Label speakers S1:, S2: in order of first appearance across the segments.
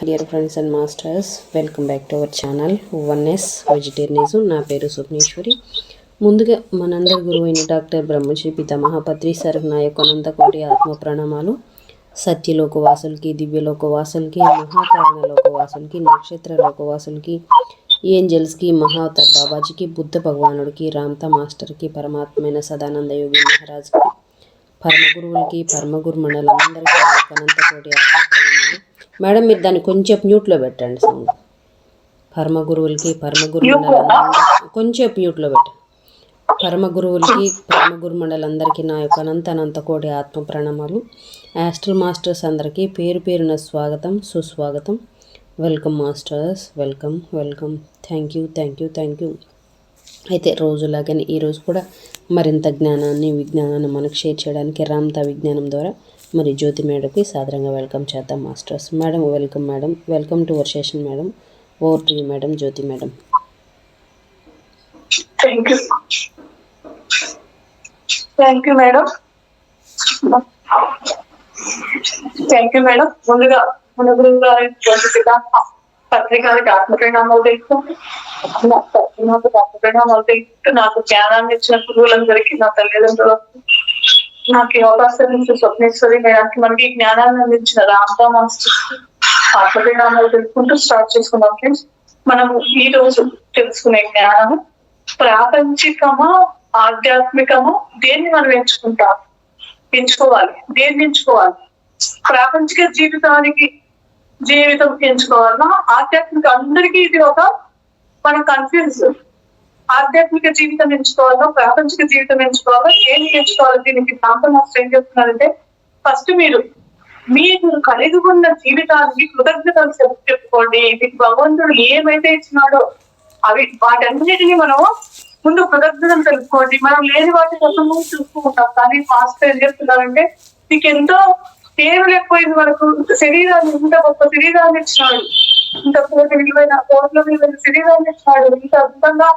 S1: Dear friends and masters, welcome back to our channel oneness vegetarianism. నా పేరు స్వప్నేశ్వరి. ముందుగా మనందరి గురువు అయిన డాక్టర్ బ్రహ్మశ్రీ పితామహ పత్రి సార్ నా యొక్క అనంతకోటి ఆత్మ ప్రణామాలు. సత్యలోకవాసులకి, దివ్యలోకవాసులకి, మహాకారణలోకవాసులకి, నక్షత్ర లోకవాసులకి, ఏంజల్స్కి, మహావతార్ బాబాజీకి, బుద్ధ భగవానుడికి, రామ్తా మాస్టర్కి, పరమాత్మైన సదానంద యోగి మహారాజ్కి, పరమగురువులకి, పరమగురు మండలందరికీ అనంతకోటి ఆత్మ ప్రణామాలు. మేడం, మీరు దాన్ని కొంచెం మ్యూట్లో పెట్టండి సౌండ్. పరమగురువులకి, పరమగురు మండలందరికీ కొంచెం మ్యూట్లో పెట్టండి. పరమగురువులకి, పరమగురు మండలందరికీ నా యొక్క అనంత కోటి ఆత్మ ప్రణామాలు. ఆస్ట్రల్ మాస్టర్స్ అందరికీ పేరు పేరున స్వాగతం, సుస్వాగతం. Welcome masters, welcome welcome. Thank you. అయితే రోజులాగానే ఈరోజు కూడా మరింత జ్ఞానాన్ని, విజ్ఞానాన్ని మనకు షేర్ చేయడానికి రామ్తా విజ్ఞానం ద్వారా మరి జ్యోతి మేడంకి సాదరంగా వెల్కమ్ చేద్దాం masters. Madam, welcome to our session madam. Over to you madam, Jyothi madam.
S2: Thank you madam. ముందుగా మన గురువు గారి పత్రికలకి ఆత్మప్రణామాలు తెస్తూ నాకు జ్ఞానాన్ని ఇచ్చిన గురువులందరికీ, నా తల్లిదండ్రులకు, నాకు ఈ అవకాశం నుంచి స్వప్నేశ్వరి మేడానికి మనకి జ్ఞానాన్ని అందించిన రామ్తా మాస్టర్ ఆత్మప్రణామాలు తెలుసుకుంటూ స్టార్ట్ చేసుకున్నాం ఫ్రెండ్స్. మనం ఈ రోజు తెలుసుకునే జ్ఞానము ప్రాపంచికమా, ఆధ్యాత్మికమా, దేన్ని మనం ఎంచుకోవాలి. ప్రాపంచిక జీవితం ఎంచుకోవాలన్నా, ఆధ్యాత్మిక, అందరికీ ఇది ఒక మన కన్ఫ్యూజ్. ఆధ్యాత్మిక జీవితం ఎంచుకోవాలా, ప్రాపంచిక జీవితం ఎంచుకోవాలా, ఏమి ఎంచుకోవాలి? దీనికి రామ్తా మాస్టర్ ఏం చెప్తున్నారంటే, ఫస్ట్ మీరు కలిగి ఉన్న జీవితానికి కృతజ్ఞతలు చెప్పుకోండి. మీకు భగవంతుడు ఏమైతే ఇచ్చినాడో వాటన్నిటిని మనం ముందు కృతజ్ఞతలు తెలుసుకోండి. మనం లేని వాటి కోసం చూసుకుంటాం. కానీ మాస్టర్ ఏం చెప్తున్నారంటే, మీకు ఎంతో పేరు లేకపోయింది, మనకు శరీరాన్ని, ఇంత గొప్ప శరీరాన్ని ఇచ్చినాడు, ఇంత కోట్ల విలువైన శరీరాన్ని ఇచ్చినాడు, ఇంత అద్భుతంగా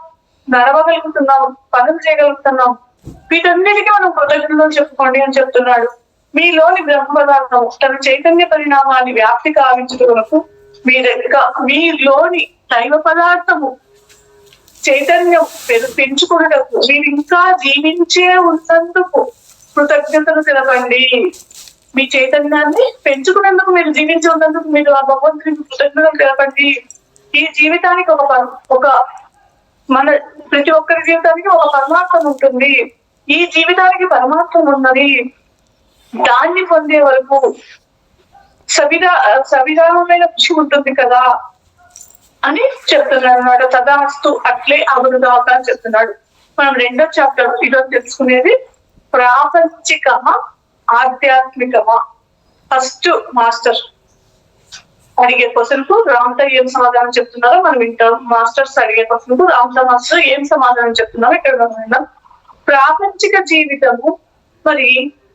S2: నడవగలుగుతున్నాం, పనులు చేయగలుగుతున్నాం. వీటన్నిటికీ మనం కృతజ్ఞతలు చెప్పుకోండి అని చెప్తున్నాడు. మీలోని బ్రహ్మ పదార్థం తన చైతన్య పరిణామాన్ని వ్యాప్తి కావించడం వరకు మీలోని దైవ పదార్థము చైతన్యం పెంచుకున్నటకు, మీరు ఇంకా జీవించే ఉన్నందుకు కృతజ్ఞతలు తెలపండి. మీ చైతన్యాన్ని పెంచుకున్నందుకు, మీరు జీవించి ఉన్నందుకు మీరు ఆ భగవంతునికి కృతజ్ఞతలు తెలపండి. ఈ జీవితానికి ఒక మన ప్రతి ఒక్కరి జీవితానికి ఒక పరమార్థం ఉంటుంది. ఈ జీవితానికి పరమార్థం ఉన్నది. దాన్ని పొందే వరకు సవిధానమైన కృషి ఉంటుంది కదా అని చెప్తున్నాడు అన్నమాట. తదాస్తు, అట్లే అగునుగాక అని చెప్తున్నాడు. మనం రెండో చాప్టర్ ఈరోజు తెలుసుకునేది ప్రాపంచికమా, ఆధ్యాత్మికమా. ఫస్ట్ మాస్టర్ అడిగే క్వశ్చన్ కు రామ్తా ఏం సమాధానం చెప్తున్నారో మనం వింటాం. మాస్టర్స్ అడిగే క్వశ్చన్ కు రామ్తా మాస్టర్ ఏం సమాధానం చెప్తున్నారో ఇక్కడ విందాం. ప్రాపంచిక జీవితము మరి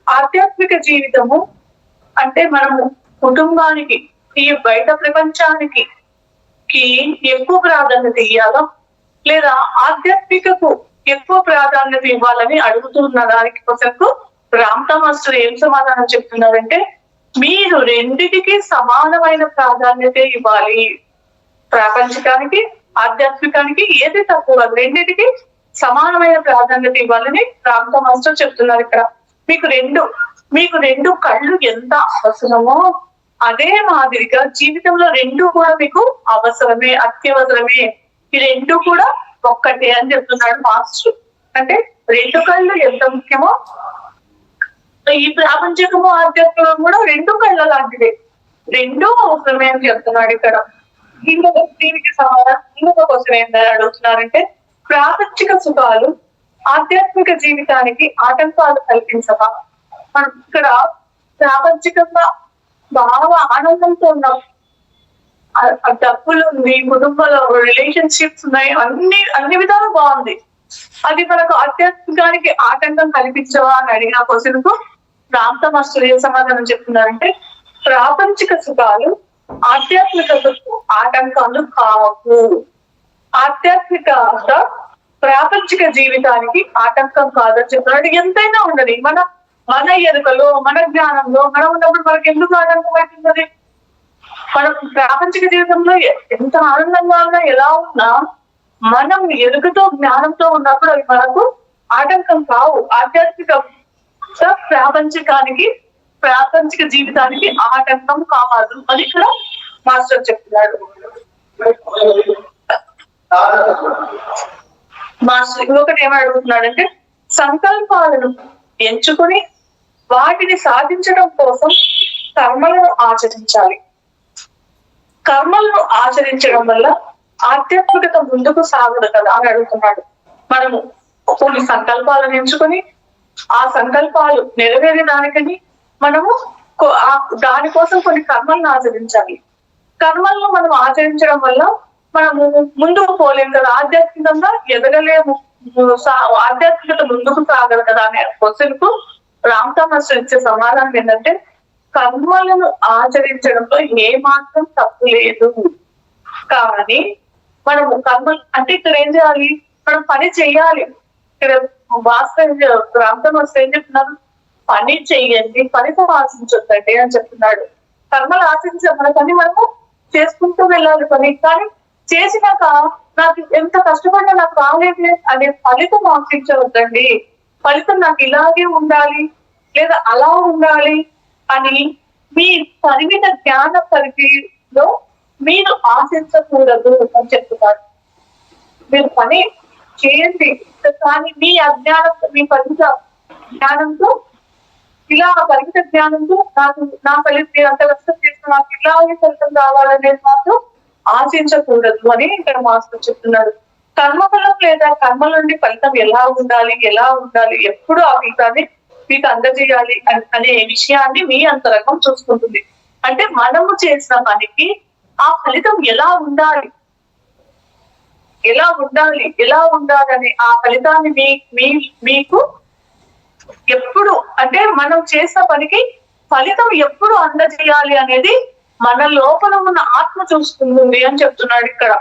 S2: ఆధ్యాత్మిక జీవితము అంటే మనము కుటుంబానికి, ఈ బయట ప్రపంచానికి ఎక్కువ ప్రాధాన్యత ఇవ్వాలా, లేదా ఆధ్యాత్మికకు ఎక్కువ ప్రాధాన్యత ఇవ్వాలని అడుగుతున్న దానికి క్వశ్చన్ రామ్తా మాస్టర్ ఏం సమాధానం చెప్తున్నారంటే, మీరు రెండిటికి సమానమైన ప్రాధాన్యత ఇవ్వాలి. ప్రాపంచికానికి, ఆధ్యాత్మికానికి ఏది తక్కువ, రెండిటికి సమానమైన ప్రాధాన్యత ఇవ్వాలని రామ్తా మాస్టర్ చెప్తున్నారు. ఇక్కడ మీకు రెండు కళ్ళు ఎంత అవసరమో అదే మాదిరిగా జీవితంలో రెండు కూడా మీకు అవసరమే, అత్యవసరమే. ఈ రెండు కూడా ఒక్కటే అని చెప్తున్నాడు మాస్టర్. అంటే రెండు కళ్ళు ఎంత ముఖ్యమో ఈ ప్రాపంచికము, ఆధ్యాత్మికము కూడా రెండు కళ్ళ లాంటిదే, రెండు అవసరమే అని చెప్తున్నాడు ఇక్కడ. దీనికి ఇంకొక కోసం ఏంటని అడుగుతున్నారంటే, ప్రాపంచిక సుఖాలు ఆధ్యాత్మిక జీవితానికి ఆటంకాలు కల్పించవా? మనం ఇక్కడ ప్రాపంచికంగా బాగా ఆనందంతో ఉన్నాం, డబ్బులు ఉంది, కుటుంబంలో రిలేషన్షిప్స్ ఉన్నాయి, అన్ని విధాలు బాగుంది. అది మనకు ఆధ్యాత్మికానికి ఆటంకం కల్పించవా అని అడిగిన క్వశ్చన్ కు రామ్తా మాస్టర్ ఏ సమాధానం చెప్తున్నారంటే, ప్రాపంచిక సుఖాలు ఆధ్యాత్మికతకు ఆటంకాలు కావు. ఆధ్యాత్మికత ప్రాపంచిక జీవితానికి ఆటంకం కాదని చెప్తున్నాడు. ఎంతైనా ఉండదు, మన ఎరుకలో, మన జ్ఞానంలో మనం ఉన్నప్పుడు మనకి ఎందుకు ఆటంకం అవుతున్నది? మనం ప్రాపంచిక జీవితంలో ఎంత ఆనందంగా ఉన్నా ఎలా ఉన్నా మనం ఎరుకతో జ్ఞానంతో ఉన్నప్పుడు అవి మనకు ఆటంకం కావు. ఆధ్యాత్మిక ప్రాపంచిక జీవితానికి ఆటంకం కాదు అని ఇక్కడ మాస్టర్ చెప్తున్నాడు. మాస్టర్ ఇంకొకటి ఏమని అడుగుతున్నాడంటే, సంకల్పాలను ఎంచుకుని వాటిని సాధించడం కోసం కర్మలను ఆచరించాలి. కర్మలను ఆచరించడం వల్ల ఆధ్యాత్మికత ముందుకు సాగదు కదా అని అడుగుతున్నాడు. మనము కొన్ని సంకల్పాలను ఎంచుకొని ఆ సంకల్పాలు నెరవేరే దానికని మనము దానికోసం కొన్ని కర్మలను ఆచరించాలి. కర్మలను మనం ఆచరించడం వల్ల మనము ముందుకు పోలేము కదా, ఆధ్యాత్మికంగా ఎదగలేము, ఆధ్యాత్మికత ముందుకు సాగదు కదా అనే క్వశ్చన్ కు రామ్తా మాస్టర్ ఇచ్చే సమాధానం ఏంటంటే, కర్మలను ఆచరించడంలో ఏ మాత్రం తప్పు లేదు, కానీ మనము కర్మలు అంటే ఇక్కడ ఏం చేయాలి, మనం పని చెయ్యాలి. ఇక్కడ రామ్తా మాస్టర్ ఏం చెప్తున్నారు, పని చెయ్యండి, ఫలితం ఆశించొద్దండి అని చెప్తున్నాడు. కర్మలు ఆశించే మన పని మనము చేసుకుంటూ వెళ్ళాలి పని, కానీ చేసినాక నాకు ఎంత కష్టపడినా నాకు రాలేదు అనే ఫలితం ఆశించవద్దండి. ఫలితం నాకు ఇలాగే ఉండాలి లేదా అలా ఉండాలి అని మీ పరిమిత జ్ఞాన పరిధిలో మీరు ఆశించకూడదు అని చెప్తున్నారు. మీరు పని చేయండి, కానీ మీ అజ్ఞానంతో, మీ పరిమిత జ్ఞానంతో, ఇలా పరిమిత జ్ఞానంతో నా ఫలితం అంత కష్టం చేసిన నాకు ఇలాగే ఫలితం రావాలనేది మాత్రం ఆశించకూడదు అని ఇక్కడ మాస్టర్ చెప్తున్నాడు. కర్మఫలం లేదా కర్మ నుండి ఫలితం ఎలా ఉండాలి, ఎప్పుడు ఆ ఫలితాన్ని మీకు అందజేయాలి అనే విషయాన్ని మీ అంతరంగం చూసుకుంటుంది. అంటే మనము చేసిన పనికి ఆ ఫలితం ఎలా ఉండాలి అనే ఆ ఫలితాన్ని మీకు ఎప్పుడు, అంటే మనం చేసిన పనికి ఫలితం ఎప్పుడు అందజేయాలి అనేది మన లోపల ఉన్న ఆత్మ చూసుకుంటుంది అని చెప్తున్నాడు ఇక్కడ.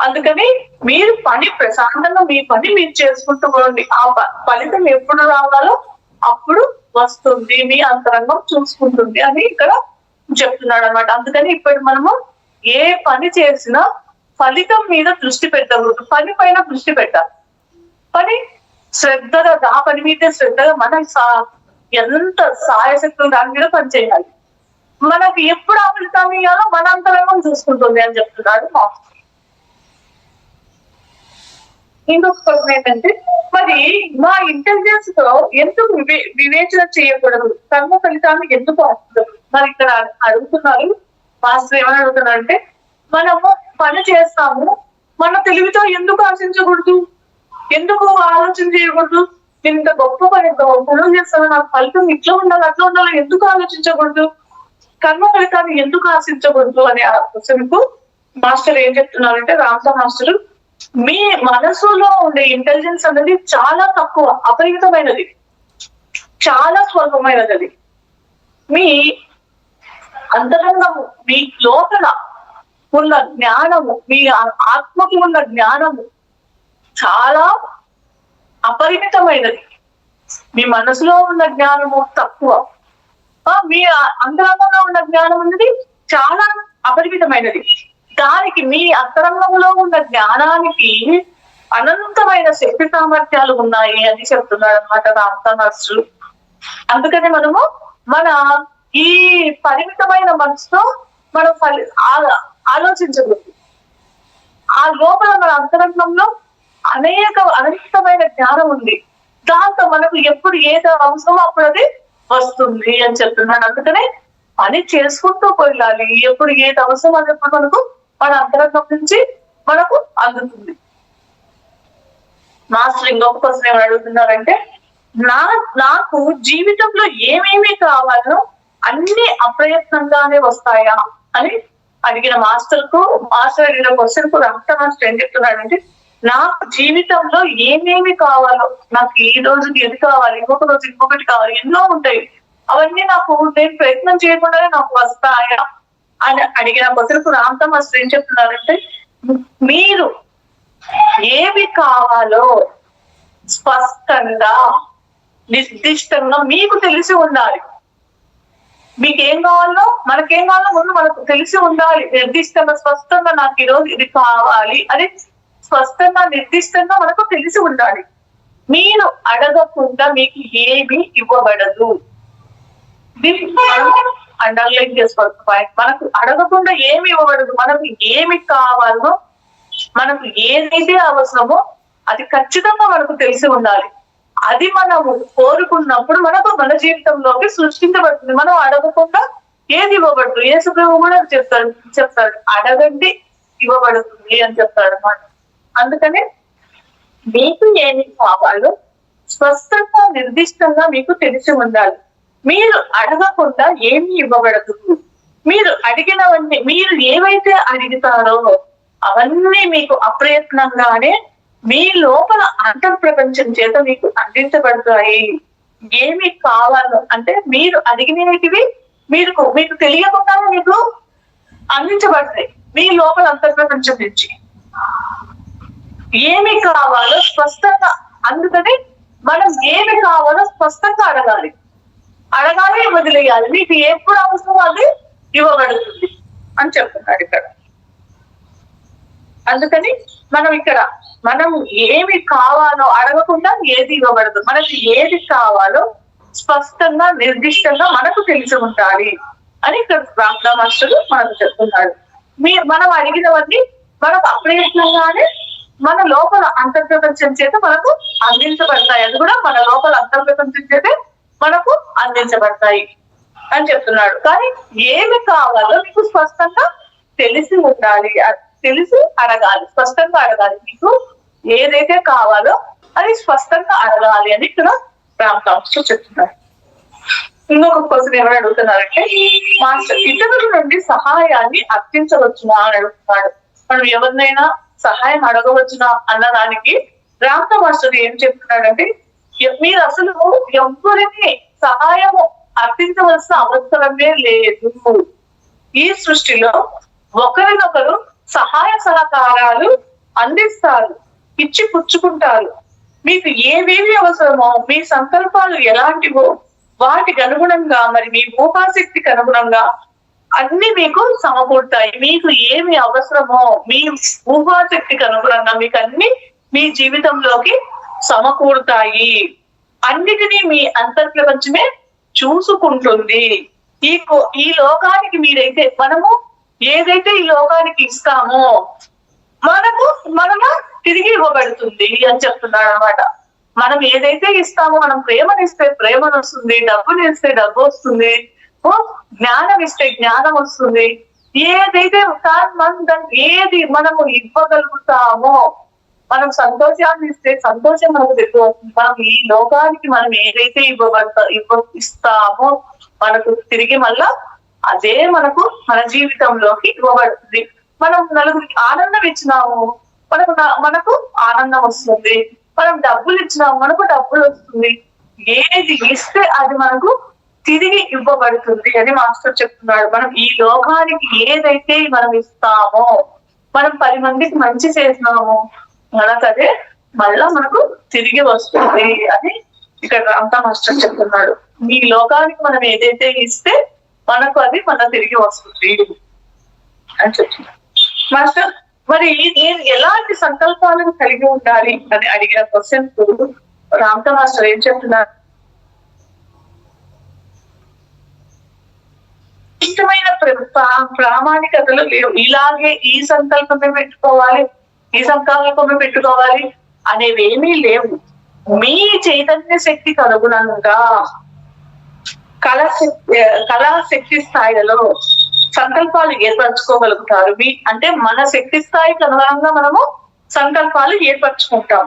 S2: అందుకని మీరు పని ప్రశాంతంగా మీ పని మీరు చేసుకుంటూ పోండి, ఆ ఫలితం ఎప్పుడు రావాలో అప్పుడు వస్తుంది, మీ అంతరంగం చూసుకుంటుంది అని ఇక్కడ చెప్తున్నాడు అనమాట. అందుకని ఇప్పుడు మనము ఏ పని చేసినా ఫలితం మీద దృష్టి పెట్టకూడదు, పని పైన దృష్టి పెట్టాలి. పని శ్రద్ధగా, ఆ పని మీద శ్రద్ధగా మనం ఎంత సాయశక్తులు దాని మీద పని చేయాలి. మనకి ఎప్పుడు ఆ ఫలితాన్ని ఇవ్వాలో మన అంతరంగం చూసుకుంటుంది అని చెప్తున్నాడు మాస్టర్. ఇంకొక క్వశ్చన్ ఏంటంటే, మరి మా ఇంటెలిజెన్స్ తో ఎందుకు వివేచన చేయకూడదు, కర్మ ఫలితాన్ని ఎందుకు ఆశించదు? మరి ఇక్కడ అడుగుతున్నారు మాస్టర్. ఏమని అడుగుతున్నారు అంటే, మనము పని చేస్తాము, మన తెలివితో ఎందుకు ఆశించకూడదు, ఎందుకు ఆలోచన చేయకూడదు? ఇంత గొప్ప పనులు చేస్తాను, నాకు ఫలితం ఇట్లా ఉండాలి అట్లా ఉండాలి ఎందుకు ఆలోచించకూడదు, కర్మ ఫలితాన్ని ఎందుకు ఆశించకూడదు అనే ఆ క్వశ్చన్ కు మాస్టర్ ఏం చెప్తున్నారంటే, రామ్తా మాస్టర్, మీ మనసులో ఉండే ఇంటెలిజెన్స్ అనేది చాలా తక్కువ, అపరిమితమైనది, చాలా స్వల్పమైనది. అది మీ అంతరంగము, మీ లోపల ఉన్న జ్ఞానము, మీ ఆత్మకి ఉన్న జ్ఞానము చాలా అపరిమితమైనది. మీ మనసులో ఉన్న జ్ఞానము తక్కువ, మీ అంతరంగంలో ఉన్న జ్ఞానం అనేది చాలా అపరిమితమైనది. దానికి, మీ అంతరంగంలో ఉన్న జ్ఞానానికి అనంతమైన శక్తి సామర్థ్యాలు ఉన్నాయి అని చెప్తున్నాడు అనమాట రామ్తా మాస్టర్. అందుకని మనము మన ఈ పరిమితమైన మనసుతో మనం ఆలోచించకూడదు. ఆ లోపల మన అంతరంగంలో అనంతమైన జ్ఞానం ఉంది, దాంతో మనకు ఎప్పుడు ఏది అవసరమో అప్పుడు అది వస్తుంది అని చెప్తున్నాడు. అందుకనే పని చేసుకుంటూ పోయాలి, ఎప్పుడు ఏది అవసరం అన్నప్పుడు మనకు మన అంతరంగం నుంచి మనకు అందుతుంది. మాస్టర్ ఇంకొక క్వశ్చన్ ఏమని అడుగుతున్నారంటే, నాకు జీవితంలో ఏమేమి కావాలో అన్ని అప్రయత్నంగానే వస్తాయా అని అడిగిన మాస్టర్ అడిగిన క్వశ్చన్ కు రామ్తా మాస్టర్ ఏం చెప్తున్నాడంటే, నాకు జీవితంలో ఏమేమి కావాలో, నాకు ఈ రోజుకి ఏది కావాలి, ఇంకొక రోజు ఇంకొకటి కావాలి, ఎన్నో ఉంటాయి, అవన్నీ నాకు నేను ప్రయత్నం చేయకుండానే నాకు వస్తాయా అని అడిగిన క్వశ్చన్ కు రామ్తా మాస్టర్ ఏం చెప్తున్నారంటే, మీరు ఏవి కావాలో స్పష్టంగా నిర్దిష్టంగా మీకు తెలిసి ఉండాలి. మీకేం కావాలో మనకేం కావాలో ముందు మనకు తెలిసి ఉండాలి. నిర్దిష్టంగా స్పష్టంగా నాకు ఈరోజు ఇది కావాలి అని స్పష్టంగా నిర్దిష్టంగా మనకు తెలిసి ఉండాలి. మీరు అడగకుండా మీకు ఏమి ఇవ్వబడదు. దీన్ని మనం అండర్లైన్ చేసుకోవాలి పాయింట్. మనకు అడగకుండా ఏమి ఇవ్వబడదు. మనకు ఏమి కావాలో, మనకు ఏదైతే అవసరమో అది ఖచ్చితంగా మనకు తెలిసి ఉండాలి. అది మనము కోరుకున్నప్పుడు మనకు మన జీవితంలోకి సృష్టించబడుతుంది. మనం అడగకుండా ఏది ఇవ్వబడుతుంది. యేసు ప్రభువు కూడా చెప్తాడు అడగండి ఇవ్వబడుతుంది అని చెప్తాడు అన్నమాట. అందుకనే మీకు ఏమి కావాలో స్పష్టంగా నిర్దిష్టంగా మీకు తెలిసి ఉండాలి. మీరు అడగకుండా ఏమి ఇవ్వబడదు. మీరు అడిగినవన్నీ, మీరు ఏవైతే అడుగుతారో అవన్నీ మీకు అప్రయత్నంగానే మీ లోపల అంతఃప్రపంచం చేత మీకు అందించబడతాయి. ఏమి కావాలో అంటే మీరు అడిగినవి మీకు తెలియకుండానే మీకు అందించబడతాయి మీ లోపల అంతఃప్రపంచం నుంచి. ఏమి కావాలో స్పష్టంగా, అందుకని మనం ఏమి కావాలో స్పష్టంగా అడగాలి వదిలేయాలి. మీకు ఎప్పుడు అవసరం అది ఇవ్వబడుతుంది అని చెప్తున్నాడు ఇక్కడ. అందుకని మనం ఏమి కావాలో అడగకుండా ఏది ఇవ్వబడదు. మనకి ఏది కావాలో స్పష్టంగా నిర్దిష్టంగా మనకు తెలిసి ఉండాలి అని ఇక్కడ రామదా మాస్టర్ మనకు చెప్తున్నాడు. మనం అడిగినవన్నీ మనకు అప్రయత్నంగానే మన లోపల అంతర్ప్రపంచం చేత మనకు అందించబడతాయి. అది కూడా మన లోపల అంతర్ప్రపంచం చేత మనకు అందించబడతాయి అని చెప్తున్నాడు. కానీ ఏమి కావాలో మీకు స్పష్టంగా తెలిసి ఉండాలి, తెలిసి అడగాలి, స్పష్టంగా అడగాలి. మీకు ఏదైతే కావాలో అది స్పష్టంగా అడగాలి అని ఇక్కడ రామదాసు చెప్తున్నారు. ఇంకొక క్వశ్చన్ ఏమని అడుగుతున్నారంటే, మాస్టర్ ఇతరుల నుండి సహాయాన్ని అర్థించవచ్చునా అని అడుగుతున్నాడు. మనం ఎవరినైనా సహాయం అడగవచ్చునా అన్నదానికి రామదా మాస్టర్ ఏం చెప్తున్నాడంటే, మీరు అసలు ఎవరిని సహాయము అర్థించవలసిన అవసరమే లేదు. ఈ సృష్టిలో ఒకరినొకరు సహాయ సహకారాలు అందిస్తారు, ఇచ్చి పుచ్చుకుంటారు. మీకు ఏవేవి అవసరమో, మీ సంకల్పాలు ఎలాంటివో వాటికి అనుగుణంగా, మరి మీ ఊహాశక్తికి అనుగుణంగా అన్ని మీకు సమకూడతాయి. మీకు ఏమి అవసరమో మీ ఊహాశక్తికి అనుగుణంగా మీకు అన్ని మీ జీవితంలోకి సమకూరుతాయి. అన్నిటినీ మీ అంతర్ప్రపంచమే చూసుకుంటుంది. ఈ లోకానికి మనము ఏదైతే ఈ లోకానికి ఇస్తామో మనము తిరిగి ఇవ్వబడుతుంది అని చెప్తున్నాడు అన్నమాట. మనం ఏదైతే ఇస్తామో, మనం ప్రేమనిస్తే ప్రేమ వస్తుంది, డబ్బునిస్తే డబ్బు వస్తుంది, జ్ఞానం ఇస్తే జ్ఞానం వస్తుంది. ఏదైతే ఏది మనము ఇవ్వగలుగుతామో, మనం సంతోషాన్ని ఇస్తే సంతోషం మనకు ఎక్కువ వస్తుంది. మనం ఈ లోకానికి మనం ఏదైతే ఇస్తామో మనకు తిరిగి మళ్ళా అదే మన జీవితంలోకి ఇవ్వబడుతుంది. మనం నలుగురికి ఆనందం ఇచ్చినాము, మనకు ఆనందం వస్తుంది. మనం డబ్బులు ఇచ్చినాము, మనకు డబ్బులు వస్తుంది. ఏది ఇస్తే అది మనకు తిరిగి ఇవ్వబడుతుంది అని మాస్టర్ చెప్తున్నాడు. మనం ఈ లోకానికి ఏదైతే మనం ఇస్తామో, మనం 10 మందికి మంచి చేసినామో మనకు అదే మళ్ళా మనకు తిరిగి వస్తుంది అని ఇక్కడ రామదా మాస్టర్ చెప్తున్నాడు. ఈ లోకానికి మనం ఏదైతే ఇస్తే మనకు అది తిరిగి వస్తుంది అని చెప్తున్నాడు మాస్టర్. మరి నేను ఎలాంటి సంకల్పాలను కలిగి ఉండాలి అని అడిగిన క్వశ్చన్ కు రామదా మాస్టర్ ఏం చెప్తున్నారు? ఇష్టమైన ప్రామాణికతలు లేవు. ఇలాగే ఈ సంకల్పమే పెట్టుకోవాలి అనేవేమీ లేవు. మీ చైతన్య శక్తికి అనుగుణంగా కళాశక్తి స్థాయిలలో సంకల్పాలు ఏర్పరచుకోగలుగుతారు. అంటే మన శక్తి స్థాయికి అనుగుణంగా మనము సంకల్పాలు ఏర్పరచుకుంటాం.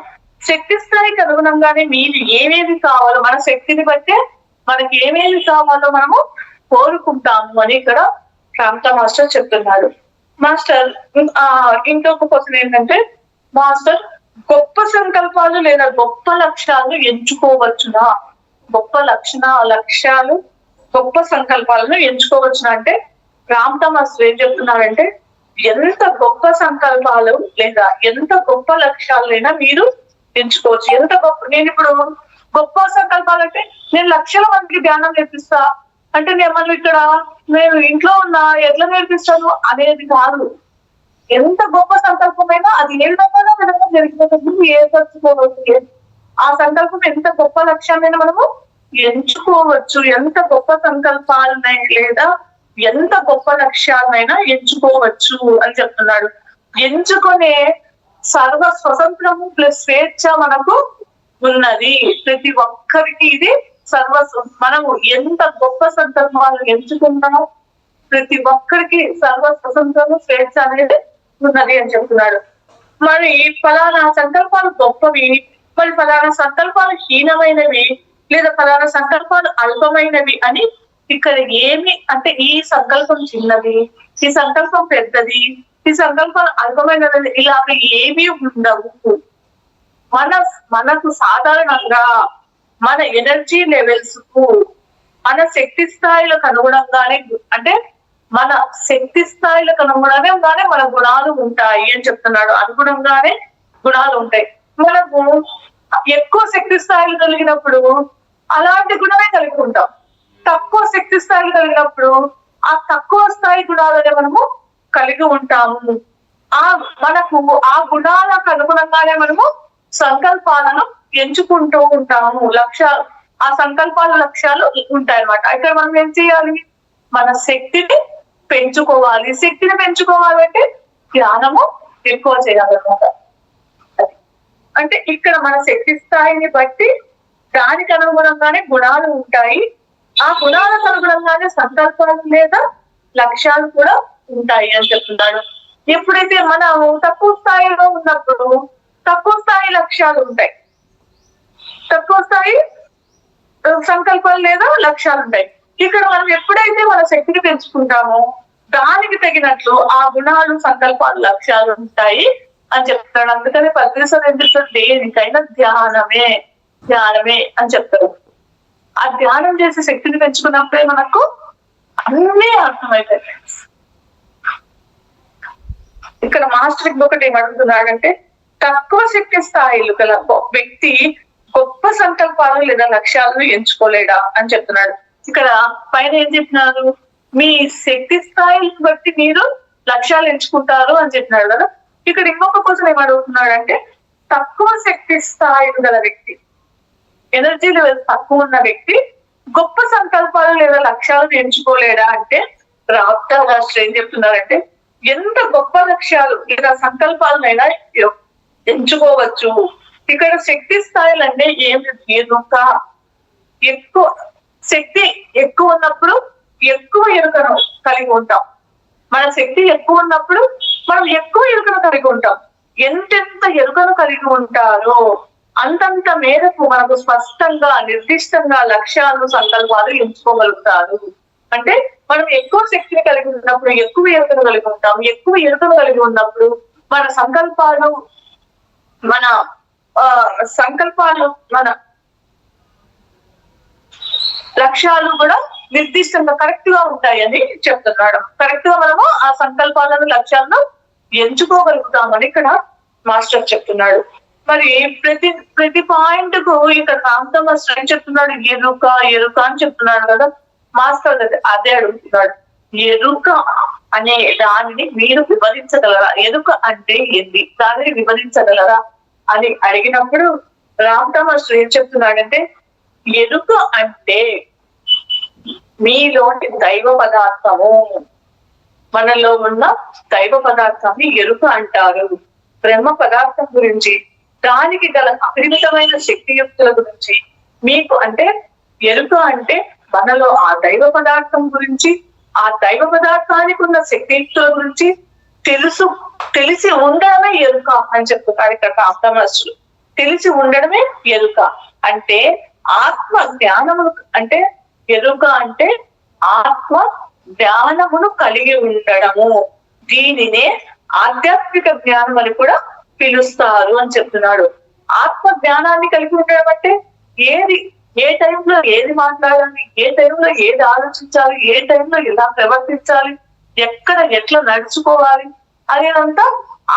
S2: శక్తి స్థాయికి అనుగుణంగానే మీరు ఏమేమి కావాలో, మన శక్తిని బట్టే మనకి ఏమేమి కావాలో మనము కోరుకుంటాము అని ఇక్కడ రామదా మాస్టర్ చెప్తున్నాడు. మాస్టర్ ఇంకొక క్వశ్చన్ ఏంటంటే, మాస్టర్ గొప్ప సంకల్పాలు లేదా గొప్ప లక్ష్యాలు ఎంచుకోవచ్చునా? గొప్ప లక్ష్యాలు గొప్ప సంకల్పాలను ఎంచుకోవచ్చునా అంటే రామదా మాస్టర్ ఏం చెప్తున్నారంటే, ఎంత గొప్ప సంకల్పాలు లేదా ఎంత గొప్ప లక్ష్యాలైనా మీరు ఎంచుకోవచ్చు. ఎంత గొప్ప, నేను ఇప్పుడు గొప్ప సంకల్పాలు అంటే నేను లక్షల మందికి ధ్యానం నేర్పిస్తా, అంటే మనం ఇక్కడ నేను ఇంట్లో ఉన్నా ఎట్లా నేర్పిస్తాను అనేది కాదు. ఎంత గొప్ప సంకల్పమైనా అది ఏ విధంగా విధంగా జరిగిపోతుంది, ఏర్పరచుకోవచ్చు. ఆ సంకల్పం ఎంత గొప్ప లక్ష్యాన్ని మనము ఎంచుకోవచ్చు. ఎంత గొప్ప సంకల్పాలనై లేదా ఎంత గొప్ప లక్ష్యాలనైనా ఎంచుకోవచ్చు అని చెప్తున్నాడు. ఎంచుకునే సర్వ స్వతంత్రము ప్లస్ స్వేచ్ఛ మనకు ఉన్నది. ప్రతి ఒక్కరికి ఇది మనము ఎంత గొప్ప సంకల్పాలను ఎంచుకున్నా ప్రతి ఒక్కరికి సర్వ స్వతంత్రము స్వేచ్ఛ అనేది ఉన్నది అని చెప్తున్నాడు. మరి ఫలానా సంకల్పాలు గొప్పవి, మరి ఫలానా సంకల్పాలు హీనమైనవి, లేదా ఫలానా సంకల్పాలు అల్పమైనవి అని ఇక్కడ ఏమి అంటే ఈ సంకల్పం చిన్నది, ఈ సంకల్పం పెద్దది, ఈ సంకల్పాలు అల్పమైనది ఇలాగ ఏమీ ఉండవు. మనకు సాధారణంగా మన ఎనర్జీ లెవెల్స్ కు మన శక్తి స్థాయిలకు అనుగుణంగానే అంటే మన శక్తి స్థాయిలకు అనుగుణంగానే మన గుణాలు ఉంటాయి అని చెప్తున్నాడు. అనుగుణంగానే గుణాలు ఉంటాయి. మనకు ఎక్కువ శక్తి స్థాయిలు కలిగినప్పుడు అలాంటి గుణమే కలిగి ఉంటాం. తక్కువ శక్తి స్థాయిలు కలిగినప్పుడు ఆ తక్కువ స్థాయి గుణాలనే మనము కలిగి ఉంటాము. మనకు ఆ గుణాలకు అనుగుణంగానే మనము సంకల్పాలను ఎంచుకుంటూ ఉంటాము. ఆ సంకల్పాల లక్ష్యాలు ఉంటాయి అన్నమాట. ఇక్కడ మనం ఏం చేయాలి? మన శక్తిని పెంచుకోవాలి. శక్తిని పెంచుకోవాలంటే ధ్యానము ఎక్కువ చేయాలన్నమాట. అంటే ఇక్కడ మన శక్తి స్థాయిని బట్టి దానికి అనుగుణంగానే గుణాలు ఉంటాయి. ఆ గుణాలకు అనుగుణంగానే సంకల్పాలు లేదా లక్ష్యాలు కూడా ఉంటాయి అని చెప్తున్నాడు. ఎప్పుడైతే మనం తక్కువ స్థాయిలో ఉన్నప్పుడు తక్కువ స్థాయి లక్ష్యాలు ఉంటాయి, తక్కువ స్థాయి సంకల్పాలు లేదా లక్ష్యాలు ఉంటాయి. ఇక్కడ మనం ఎప్పుడైతే మన శక్తిని పెంచుకుంటామో దానికి తగినట్లు ఆ గుణాలు సంకల్పాలు లక్ష్యాలు ఉంటాయి అని చెప్తాడు. అందుకని పత్రిసలు ఏం చెప్తాడు? దేనికైనా ధ్యానమే ధ్యానమే అని చెప్తాడు. ఆ ధ్యానం చేసి శక్తిని పెంచుకున్నప్పుడే మనకు అన్నీ అర్థమవుతాయి. ఇక్కడ మాస్టర్ ఇంకొకటి ఏం అడుగుతున్నాడంటే తక్కువ శక్తి స్థాయిలు గల వ్యక్తి గొప్ప సంకల్పాలు లేదా లక్ష్యాలను ఎంచుకోలేడా అని చెప్తున్నాడు. ఇక్కడ పైన ఏం చెప్పినారు? మీ శక్తి స్థాయిని బట్టి మీరు లక్ష్యాలు ఎంచుకుంటారు అని చెప్పినాడు కదా. ఇక్కడ ఇంకొక కోసం ఏం అడుగుతున్నాడు అంటే తక్కువ శక్తి స్థాయిలు గల వ్యక్తి, ఎనర్జీ లెవెల్ తక్కువ ఉన్న వ్యక్తి గొప్ప సంకల్పాలు లేదా లక్ష్యాలను ఎంచుకోలేడా అంటే రాప్తా మాస్టర్ ఏం చెప్తున్నారంటే ఎంత గొప్ప లక్ష్యాలు లేదా సంకల్పాలనైనా ఎంచుకోవచ్చు. ఇక్కడ శక్తి స్థాయిలు అంటే ఏమి? ఎరుక. ఎక్కువ శక్తి ఎక్కువ ఉన్నప్పుడు ఎక్కువ ఎరుకను కలిగి ఉంటాం. మన శక్తి ఎక్కువ ఉన్నప్పుడు మనం ఎక్కువ ఎరుకను కలిగి ఉంటాం. ఎంతెంత ఎరుకను కలిగి ఉంటారో అంతంత మేరకు మనకు స్పష్టంగా నిర్దిష్టంగా లక్ష్యాలు సంకల్పాలు ఎంచుకోగలుగుతారు. అంటే మనం ఎక్కువ శక్తిని కలిగి ఉన్నప్పుడు ఎక్కువ ఎరుకను కలిగి ఉంటాం. ఎక్కువ ఎరుకను కలిగి ఉన్నప్పుడు మన సంకల్పాలు మన లక్ష్యాలు కూడా నిర్దిష్టంగా కరెక్ట్ గా ఉంటాయని చెప్తున్నాడు. కరెక్ట్ గా మనము ఆ సంకల్పాలను లక్ష్యాలను ఎంచుకోగలుగుతామని ఇక్కడ మాస్టర్ చెప్తున్నాడు. మరి ప్రతి పాయింట్ కు ఇక్కడ రామ్తో మాస్టర్ ఏం చెప్తున్నాడు? ఎరుక ఎరుక అని చెప్తున్నాడు కదా. మాస్టర్ అదే అడుగుతున్నాడు. ఎరుక అనే దానిని మీరు వివరించగలరా? ఎరుక అంటే ఏంటి? దానిని వివరించగలరా అని అడిగినప్పుడు రామ్తో మాస్టర్ ఏం చెప్తున్నాడంటే ఎరుక అంటే మీలోని దైవ పదార్థము, మనలో ఉన్న దైవ పదార్థాన్ని ఎరుక అంటారు. బ్రహ్మ పదార్థం గురించి దానికి గల అపరిమితమైన శక్తియుక్తుల గురించి మీకు అంటే ఎరుక అంటే మనలో ఆ దైవ పదార్థం గురించి ఆ దైవ పదార్థానికి ఉన్న శక్తియుక్తుల గురించి తెలిసి ఉండడమే ఎరుక అని చెప్తున్నారు ఇక్కడ రామదాసు. తెలిసి ఉండడమే ఎరుక అంటే ఆత్మ జ్ఞానమును అంటే ఎరుక అంటే ఆత్మ జ్ఞానమును కలిగి ఉండడము. దీనినే ఆధ్యాత్మిక జ్ఞానం అని కూడా పిలుస్తారు అని చెప్తున్నాడు. ఆత్మ జ్ఞానాన్ని కలిగి ఉండడం అంటే ఏ టైంలో ఏది మాట్లాడాలి, ఏ టైంలో ఏది ఆలోచించాలి, ఏ టైంలో ఎలా ప్రవర్తించాలి, ఎట్లా నడుచుకోవాలి అనేదంతా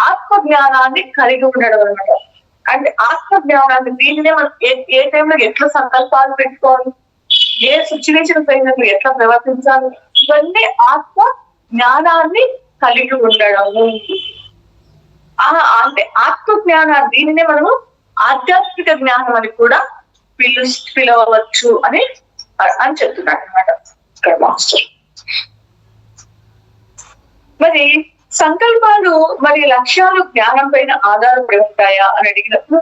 S2: ఆత్మ జ్ఞానాన్ని కలిగి ఉండడం అనమాట. అంటే ఆత్మ జ్ఞానాన్ని దీనినే మనం ఏ టైంలో ఎట్లా సంకల్పాలు పెట్టుకోవాలి, ఏ సిచ్యువేషన్ పైన ఎట్లా ప్రవర్తించాలి, ఇవన్నీ ఆత్మ జ్ఞానాన్ని కలిగి ఉండడము. అంటే ఆత్మ జ్ఞానాన్ని, దీనినే మనము ఆధ్యాత్మిక జ్ఞానం అని కూడా పిలవచ్చు అని చెప్తున్నాడు అనమాట ఇక్కడ మాస్టర్. మరి సంకల్పాలు మరి లక్ష్యాలు జ్ఞానం పైన ఆధారపడి ఉంటాయా అని అడిగినప్పుడు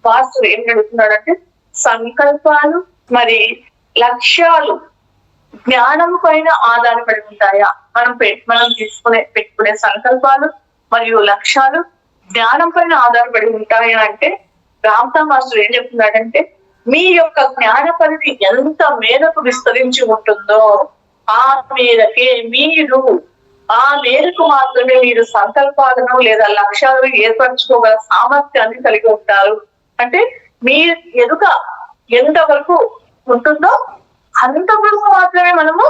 S2: మాస్టర్ ఏం అడుగుతున్నాడంటే, సంకల్పాలు మరి లక్ష్యాలు జ్ఞానం పైన ఆధారపడి ఉంటాయా? మనం పెట్టుకునే సంకల్పాలు మరియు లక్ష్యాలు జ్ఞానం పైన ఆధారపడి ఉంటాయా అంటే, రామ్తా మాస్టర్ ఏం చెప్తున్నాడంటే, మీ యొక్క జ్ఞాన పరిధి ఎంత మేరకు విస్తరించి ఉంటుందో ఆ మేరకే మీరు, ఆ మేరకు మాత్రమే మీరు సంకల్పాలను లేదా లక్ష్యాలను ఏర్పరచుకోగల సామర్థ్యాన్ని కలిగి ఉంటారు. అంటే మీ ఎదుక ఎంతవరకు ఉంటుందో అంతవరకు మాత్రమే మనము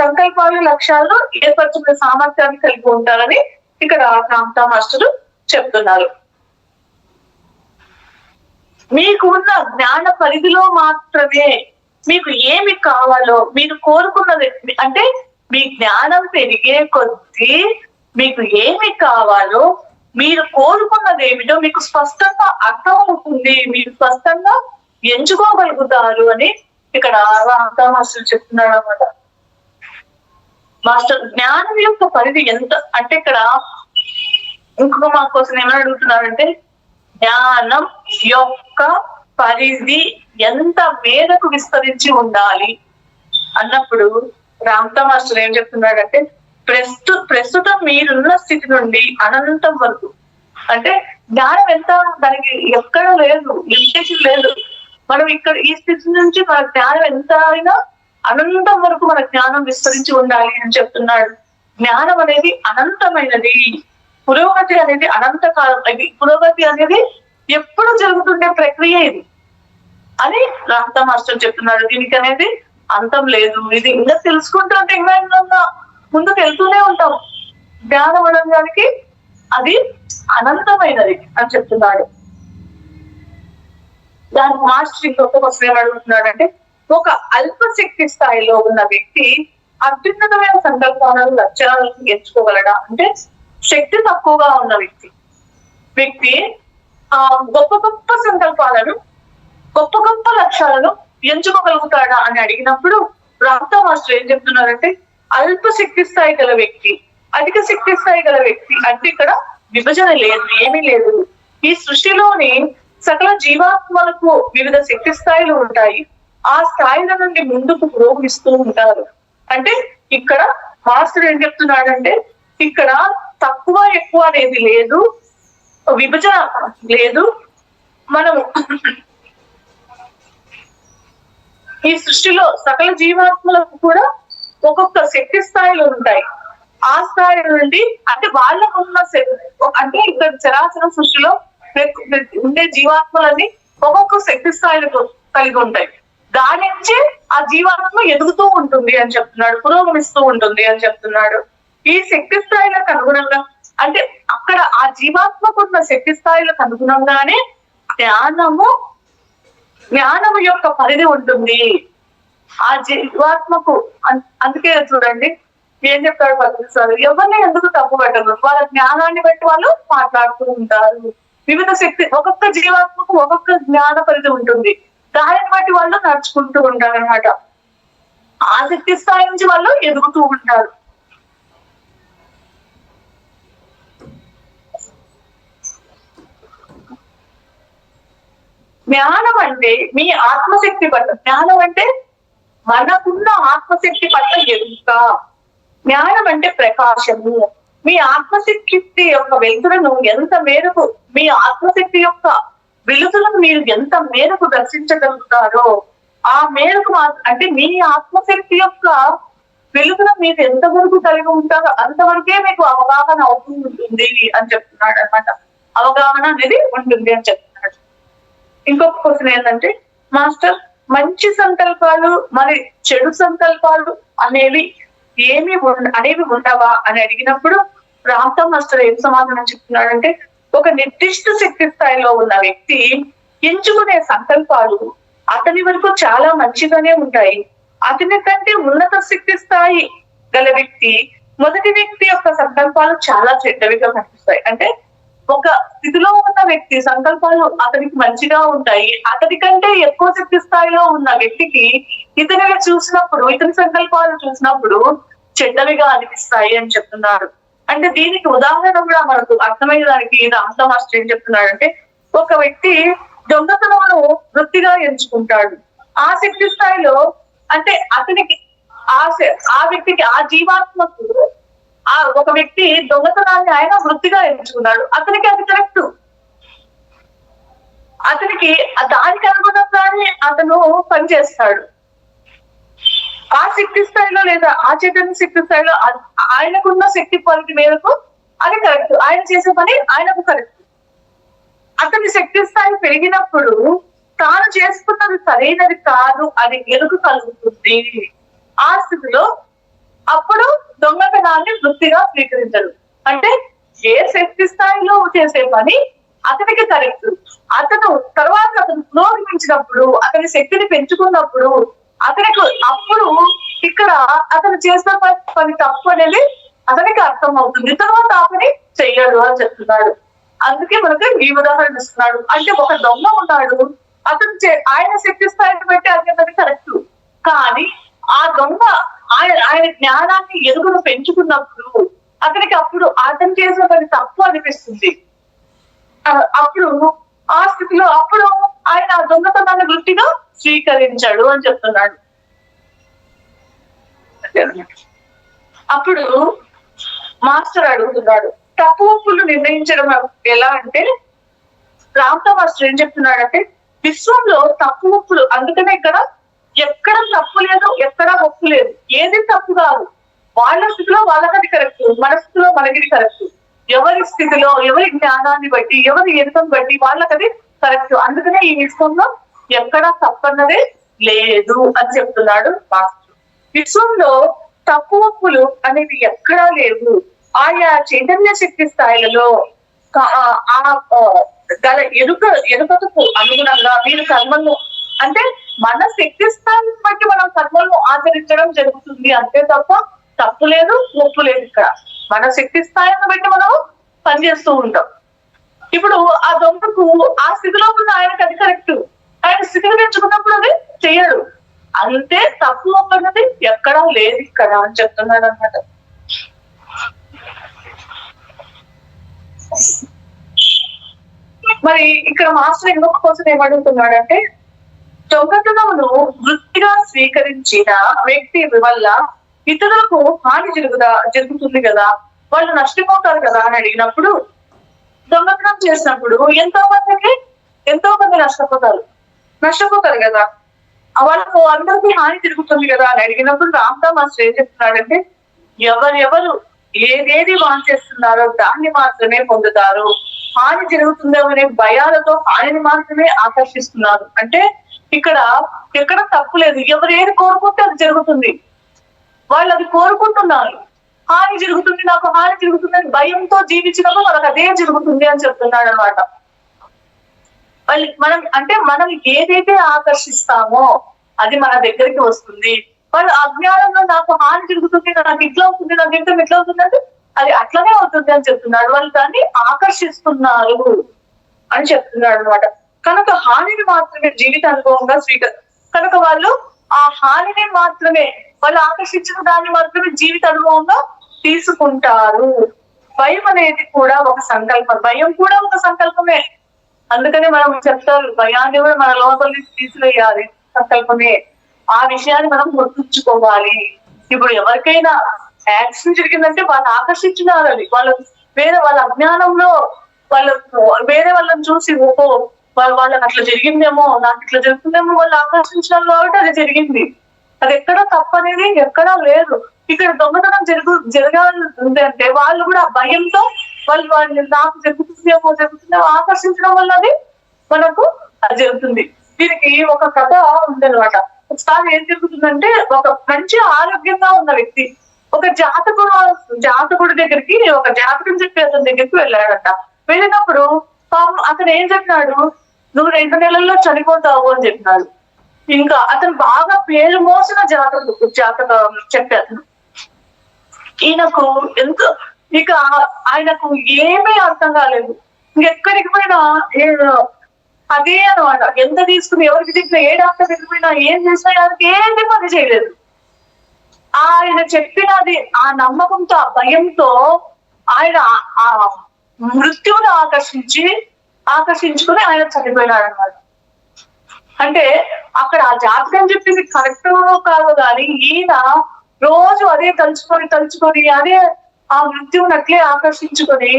S2: సంకల్పాలు లక్ష్యాలను ఏర్పరచుకునే సామర్థ్యాన్ని కలిగి ఉంటారని ఇక్కడ రామ్తా మాస్టర్ చెప్తున్నారు. మీకు ఉన్న జ్ఞాన పరిధిలో మాత్రమే మీకు ఏమి కావాలో, మీరు కోరుకున్నది, అంటే మీ జ్ఞానం పెరిగే కొద్దీ మీకు ఏమి కావాలో, మీరు కోరుకున్నది ఏమిటో మీకు స్పష్టంగా అర్థం అవుతుంది, మీరు స్పష్టంగా ఎంచుకోగలుగుతారు అని ఇక్కడ రామ్తా మాస్టర్ చెప్తున్నాడు అనమాట. మాస్టర్ జ్ఞానం యొక్క పరిధి ఎంత అంటే, ఇక్కడ ఇంకొక మా కోసం ఏమని అడుగుతున్నారంటే, జ్ఞానం యొక్క పరిధి ఎంత మేరకు విస్తరించి ఉండాలి అన్నప్పుడు రామ్తా మాస్టర్ ఏం చెప్తున్నాడంటే, ప్రస్తుతం మీరున్న స్థితి నుండి అనంతం వరకు, అంటే జ్ఞానం ఎంత, దానికి ఎక్కడ లేదు, లిమిటేషన్ లేదు. మనం ఇక్కడ ఈ స్థితి నుంచి మన జ్ఞానం ఎంత అయినా అనంతం వరకు మన జ్ఞానం విస్తరించి ఉండాలి అని చెప్తున్నాడు. జ్ఞానం అనేది అనంతమైనది, పురోగతి అనేది అనంతకాలం, పురోగతి అనేది ఎప్పుడు జరుగుతుండే ప్రక్రియ ఇది అని రామ్తా మాస్టర్ చెప్తున్నాడు. దీనికి అనేది అంతం లేదు. ఇది ఇంకా తెలుసుకుంటూ ఉంటే ఇంకా ముందుకు వెళ్తూనే ఉంటాం. జ్ఞానం అనడానికి అది అనంతమైనది అని చెప్తున్నాడు. దానికి మాస్టర్ ఇంకొక క్వశ్చన్ ఏమడుగుతున్నాడు అంటే, ఒక అల్పశక్తి స్థాయిలో ఉన్న వ్యక్తి అత్యున్నతమైన సంకల్పాలను లక్ష్యాలను ఎంచుకోగలడా? అంటే శక్తి తక్కువగా ఉన్న వ్యక్తి గొప్ప గొప్ప సంకల్పాలను, గొప్ప గొప్ప లక్ష్యాలను ఎంచుకోగలుగుతాడా అని అడిగినప్పుడు రామ్తా మాస్టర్ ఏం చెప్తున్నారంటే, అల్ప శక్తి స్థాయి గల వ్యక్తి, అధిక శక్తి స్థాయి గల వ్యక్తి అంటే ఇక్కడ విభజన లేదు, ఏమీ లేదు. ఈ సృష్టిలోని సకల జీవాత్మలకు వివిధ శక్తి స్థాయిలు ఉంటాయి. ఆ స్థాయిల నుండి ముందుకు పురోగమిస్తూ ఉంటారు. అంటే ఇక్కడ మాస్టర్ ఏం చెప్తున్నాడంటే, ఇక్కడ తక్కువ ఎక్కువ అనేది లేదు, విభజన లేదు. మనము ఈ సృష్టిలో సకల జీవాత్మలకు కూడా ఒక్కొక్క శక్తి స్థాయిలు ఉంటాయి. ఆ స్థాయి నుండి అంటే వాళ్ళకు ఉన్న అంటే ఇక్కడ చరాచర సృష్టిలో ఉండే జీవాత్మలన్నీ ఒక్కొక్క శక్తి స్థాయిలకు కలిగి ఉంటాయి. దాని నుంచి ఆ జీవాత్మ ఎదుగుతూ ఉంటుంది అని చెప్తున్నాడు, పురోగమిస్తూ ఉంటుంది అని చెప్తున్నాడు. ఈ శక్తి స్థాయిలకు అనుగుణంగా, అంటే అక్కడ ఆ జీవాత్మకు ఉన్న శక్తి స్థాయిలకు అనుగుణంగానే జ్ఞానము యొక్క పరిధి ఉంటుంది ఆ జీవాత్మకు. అందుకే చూడండి ఏం చెప్తాడు పత్రిసారు, ఎవరిని ఎందుకు తప్పు పెట్టరు, వాళ్ళ జ్ఞానాన్ని బట్టి వాళ్ళు మాట్లాడుతూ ఉంటారు. వివిధ శక్తి, ఒక్కొక్క జీవాత్మకు ఒక్కొక్క జ్ఞాన పరిధి ఉంటుంది, దానిని బట్టి వాళ్ళు నడుచుకుంటూ ఉంటారు అనమాట. ఆ శక్తి స్థాయి నుంచి వాళ్ళు ఎదుగుతూ ఉంటారు. జ్ఞానం అంటే మీ ఆత్మశక్తి పట్ల, జ్ఞానం అంటే మనకున్న ఆత్మశక్తి పట్ల ఎదుగుత. జ్ఞానం అంటే ప్రకాశము. మీ ఆత్మశక్తి యొక్క వెలుతురును ఎంత మేరకు, మీ ఆత్మశక్తి యొక్క వెలుతురును మీరు ఎంత మేరకు దర్శించగలుగుతారో ఆ మేరకు అంటే మీ ఆత్మశక్తి యొక్క వెలుగును మీరు ఎంత వరకు కలిగి ఉంటారో అంతవరకే మీకు అవగాహన అవుతుంది అని చెప్తున్నాడు అనమాట. అవగాహన అనేది ఉంటుంది అని చెప్తున్నాడు. ఇంకొక క్వశ్చన్ ఏంటంటే, మాస్టర్ మంచి సంకల్పాలు మరి చెడు సంకల్పాలు అనేవి ఉండవా అని అడిగినప్పుడు రామ్తా మాస్టర్ ఏం సమాధానం చెప్తున్నాడంటే, ఒక నిర్దిష్ట శక్తి స్థాయిలో ఉన్న వ్యక్తి ఎంచుకునే సంకల్పాలు అతని వరకు చాలా మంచిగానే ఉంటాయి. అతని కంటే ఉన్నత శక్తి స్థాయి గల వ్యక్తి మొదటి వ్యక్తి యొక్క సంకల్పాలు చాలా చెడ్డవిగా కనిపిస్తాయి. అంటే ఒక స్థితిలో ఉన్న వ్యక్తి సంకల్పాలు అతనికి మంచిగా ఉంటాయి. అతని కంటే ఎక్కువ శక్తి స్థాయిలో ఉన్న వ్యక్తికి ఇతనిగా చూసినప్పుడు, ఇతని సంకల్పాలు చూసినప్పుడు చెడ్డవిగా అనిపిస్తాయి అని చెప్తున్నారు. అంటే దీనికి ఉదాహరణ కూడా మనకు అర్థమయ్యేదానికి రామతా మాస్టర్ ఏం చెప్తున్నాడు అంటే, ఒక వ్యక్తి దొంగతనమును వృత్తిగా ఎంచుకుంటాడు. ఆ శక్తి స్థాయిలో అంటే అతనికి ఆ వ్యక్తికి, ఆ జీవాత్మకు ఒక వ్యక్తి దొంగతనాన్ని ఆయన వృత్తిగా ఎంచుకున్నాడు. అతనికి అది కరెక్ట్. అతనికి దానికి అనుగుణంగానే అతను పనిచేస్తాడు. ఆ శక్తి స్థాయిలో లేదా ఆ చైతన్య శక్తి స్థాయిలో ఆయనకున్న శక్తి పరిధి మేరకు అది కరెక్ట్. ఆయన చేసే పని ఆయనకు కరెక్ట్. అతని శక్తి స్థాయి పెరిగినప్పుడు తాను చేసుకున్నది సరైనది కాదు అని ఎరుక కలుగుతుంది. ఆ స్థితిలో అప్పుడు దొంగతనాన్ని వృత్తిగా స్వీకరించడు. అంటే ఏ శక్తి స్థాయిలో చేసే పని అతనికి కరెక్ట్. అతను పురోగమించినప్పుడు, అతని శక్తిని పెంచుకున్నప్పుడు అతనికి అప్పుడు ఇక్కడ అతను చేసిన పని తప్పు అనేది అతనికి అర్థం అవుతుంది. తర్వాత ఆ పని చెయ్యడు అని చెప్తున్నాడు. అందుకే మనకు ఈ ఉదాహరణ ఇస్తున్నాడు. అంటే ఒక దొంగ ఉన్నాడు, అతను ఆయన శక్తి స్థాయిని బట్టి అతనికి కరెక్ట్. కానీ ఆ దొంగ ఆయన జ్ఞానాన్ని ఎరుగును పెంచుకున్నప్పుడు అతనికి అప్పుడు అతను చేసిన పని తప్పు అనిపిస్తుంది. అప్పుడు ఆ స్థితిలో అప్పుడు ఆయన ఆ దొంగతనాన్ని వృత్తిగా స్వీకరించాడు అని చెప్తున్నాడు. అప్పుడు మాస్టర్ అడుగుతున్నాడు, తప్పు ఒప్పులు నిర్ణయించడం ఎలా అంటే, రామతా మాస్టర్ ఏం చెప్తున్నాడంటే, విశ్వంలో తప్పు ఒప్పులు, అందుకనే ఇక్కడ ఎక్కడ తప్పు లేదు, ఎక్కడ ఒప్పు లేదు, ఏది తప్పు కాదు. వాళ్ళ స్థితిలో వాళ్ళకది కరెక్ట్, మన స్థితిలో మనకి కరెక్ట్. ఎవరి స్థితిలో, ఎవరి జ్ఞానాన్ని బట్టి, ఎవరి ఎరుకను బట్టి వాళ్ళకది కరెక్ట్. అందుకనే ఈ విశ్వంలో ఎక్కడా తప్పన్నదే లేదు అని చెప్తున్నాడు మాస్టర్. విశ్వంలో తప్పు ఒప్పులు అనేవి ఎక్కడా లేవు. ఆయా చైతన్య శక్తి స్థాయిలలో గల ఎరుకకు అనుగుణంగా వీరు కర్మలు, అంటే మన శక్తి స్థాయిని బట్టి మనం కర్మలను ఆచరించడం జరుగుతుంది అంతే తప్ప తప్పు లేదు, ఒప్పు లేదు. ఇక్కడ మన శక్తి స్థాయిని బట్టి మనం పనిచేస్తూ ఉంటాం. ఇప్పుడు ఆ దొంగకు ఆ స్థితిలో ఉన్న ఆయనకు అది కరెక్ట్. ఆయన స్థితిని పెంచుకున్నప్పుడు అది చెయ్యడు. అంతే తప్పు ఒప్పన్నది ఎక్కడా లేదు ఇక్కడ అని చెప్తున్నాడు అన్నమాట. మరి ఇక్కడ మాస్టర్ ఇంకొక కోసం ఏమడుగుతున్నాడంటే, దొంగతనమును వృత్తిగా స్వీకరించిన వ్యక్తి వల్ల ఇతరులకు హాని జరుగుతుంది కదా, వాళ్ళు నష్టపోతారు కదా అని అడిగినప్పుడు, దొంగతనం చేసినప్పుడు ఎంతో మంది నష్టపోతారు కదా, వాళ్ళకు అందరికీ హాని జరుగుతుంది కదా అని అడిగినప్పుడు రామతా మాస్టర్ ఏం చెప్తున్నాడంటే, ఎవరెవరు ఏదేది వాంచేస్తున్నారో దాన్ని మాత్రమే పొందుతారు. హాని జరుగుతుందో అనే భయాలతో హానిని మాత్రమే ఆకర్షిస్తున్నారు. అంటే ఇక్కడ ఎక్కడ తప్పు లేదు. ఎవరు ఏది కోరుకుంటే అది జరుగుతుంది. వాళ్ళు అది కోరుకుంటున్నారు. హాని జరుగుతుంది, నాకు హాని జరుగుతుంది అని భయంతో జీవించినప్పుడు వాళ్ళకి అదే జరుగుతుంది అని చెప్తున్నాడు అనమాట. మనం ఏదైతే ఆకర్షిస్తామో అది మన దగ్గరికి వస్తుంది. వాళ్ళు అజ్ఞానంలో నాకు హాని జరుగుతుంది, నాకు ఇట్లా అవుతుంది, నా జీవితం ఇట్లా అవుతుంది అంటే అది అట్లనే అవుతుంది అని చెప్తున్నాడు. వాళ్ళు దాన్ని ఆకర్షిస్తున్నారు అని చెప్తున్నాడు అనమాట. కనుక హానిని మాత్రమే జీవిత అనుభవంగా కనుక వాళ్ళు ఆ హానిని మాత్రమే, వాళ్ళు ఆకర్షించిన దాన్ని మాత్రమే జీవిత అనుభవంగా తీసుకుంటారు. భయం అనేది కూడా ఒక సంకల్పం, భయం కూడా ఒక సంకల్పమే. అందుకనే మనం చెప్తారు, భయాన్ని కూడా మన లోపల నుంచి తీసివేయాలి, సంకల్పమే. ఆ విషయాన్ని మనం గుర్తుంచుకోవాలి. ఇప్పుడు ఎవరికైనా యాక్సిడెంట్ జరిగిందంటే వాళ్ళు ఆకర్షించినారు. అది వాళ్ళ అజ్ఞానంలో వేరే వాళ్ళని చూసి వాళ్ళకి అట్లా జరిగిందేమో, నాకు ఇట్లా జరుగుతుందేమో వాళ్ళు ఆకర్షించినారు కాబట్టి అది జరిగింది. అది ఎక్కడా తప్పనేది ఎక్కడా లేదు. ఇక్కడ దొంగతనం జరగాలి అంటే వాళ్ళు కూడా భయంతో వాళ్ళు నాకు జరుగుతుందేమో ఆకర్షించడం వల్ల అది మనకు అది జరుగుతుంది. దీనికి ఒక కథ ఉందన్నమాట. ఒకసారి ఏం జరుగుతుందంటే, ఒక మంచి ఆరోగ్యంగా ఉన్న వ్యక్తి ఒక జాతకుడి దగ్గరికి, ఒక జాతకం చెప్పి అతని దగ్గరికి వెళ్ళాడట. వెళ్ళినప్పుడు అతను ఏం చెప్పినాడు, నువ్వు 2 నెలల్లో చనిపోతావు అని చెప్పినాడు. ఇంకా అతను బాగా పేరు మోసిన జాతకం చెప్పారు. ఈయనకు ఎంత ఇక ఆయనకు ఏమీ అర్థం కాలేదు. ఇంకెక్కడికి పోయినా అదే అనమాట. ఎంత తీసుకుని ఎవరికి చెప్పినా, ఏ డాక్టర్ దగ్గరికి పోయినా, ఏం చేసినా ఆయనకి ఏది పని చేయలేదు. ఆయన చెప్పినది ఆ నమ్మకంతో, ఆ భయంతో ఆయన ఆ మృత్యువును ఆకర్షించుకుని ఆయన చనిపోయినాడు అనమాట. అంటే అక్కడ ఆ జాతకం చెప్పింది కరెక్ట్ కాదు కానీ ఈయన రోజు అదే తలుచుకొని అదే ఆ మృత్యువుని అట్లే ఆకర్షించుకొని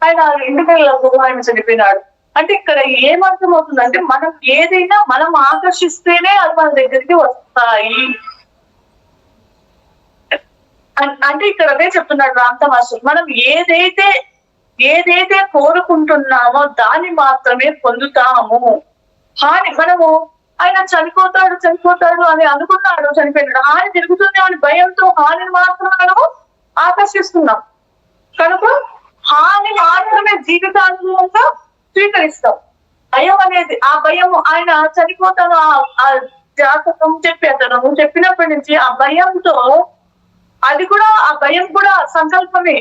S2: ఆయన 2 నెలలకు ఆయన చనిపోయినాడు. అంటే ఇక్కడ ఏమర్థం అవుతుందంటే మనం ఏదైనా మనం ఆకర్షిస్తేనే అది మన దగ్గరికి వస్తాయి. అంటే ఇక్కడ అదే చెప్తున్నాడు రామత మాస్టర్. మనం ఏదైతే కోరుకుంటున్నామో దాన్ని మాత్రమే పొందుతాము. మనము ఆయన చనిపోతాడు అని అనుకున్నాడు, చనిపోయినాడు. హాని జరుగుతుంది అని భయంతో హానిని మాత్రమే మనము ఆకర్షిస్తున్నాం. కనుక హాని మాత్రమే జీవితానుభవంగా స్వీకరిస్తాం. భయం అనేది, ఆ భయం ఆయన చనిపోతాను ఆ జాతకం చెప్పినప్పటి నుంచి ఆ భయంతో, అది కూడా ఆ భయం కూడా సంకల్పమే.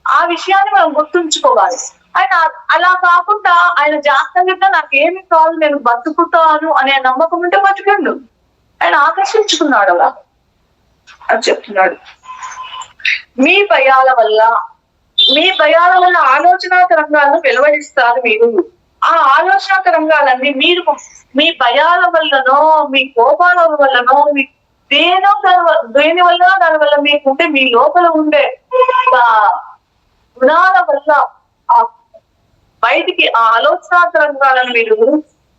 S2: ఆ విషయాన్ని మనం గుర్తుంచుకోవాలి. ఆయన అలా కాకుండా ఆయన జాగ్రత్తగా నాకేమి కాదు, నేను బతుకుతాను అనే నమ్మకం ఉంటే బతికండు. ఆయన ఆకర్షించుకున్నాడు అలా అని చెప్తున్నాడు. మీ భయాల వల్ల ఆలోచన తరంగాలను వెలువడిస్తారు మీరు. ఆ ఆలోచన తరంగాలన్నీ మీరు మీ భయాల వల్లనో, మీ కోపాల వల్లనో, మీ దేని వల్ల దాని వల్ల మీకుంటే మీ లోపల ఉండే గుణాల వల్ల బయటికి ఆ ఆలోచన తరంగాలను మీరు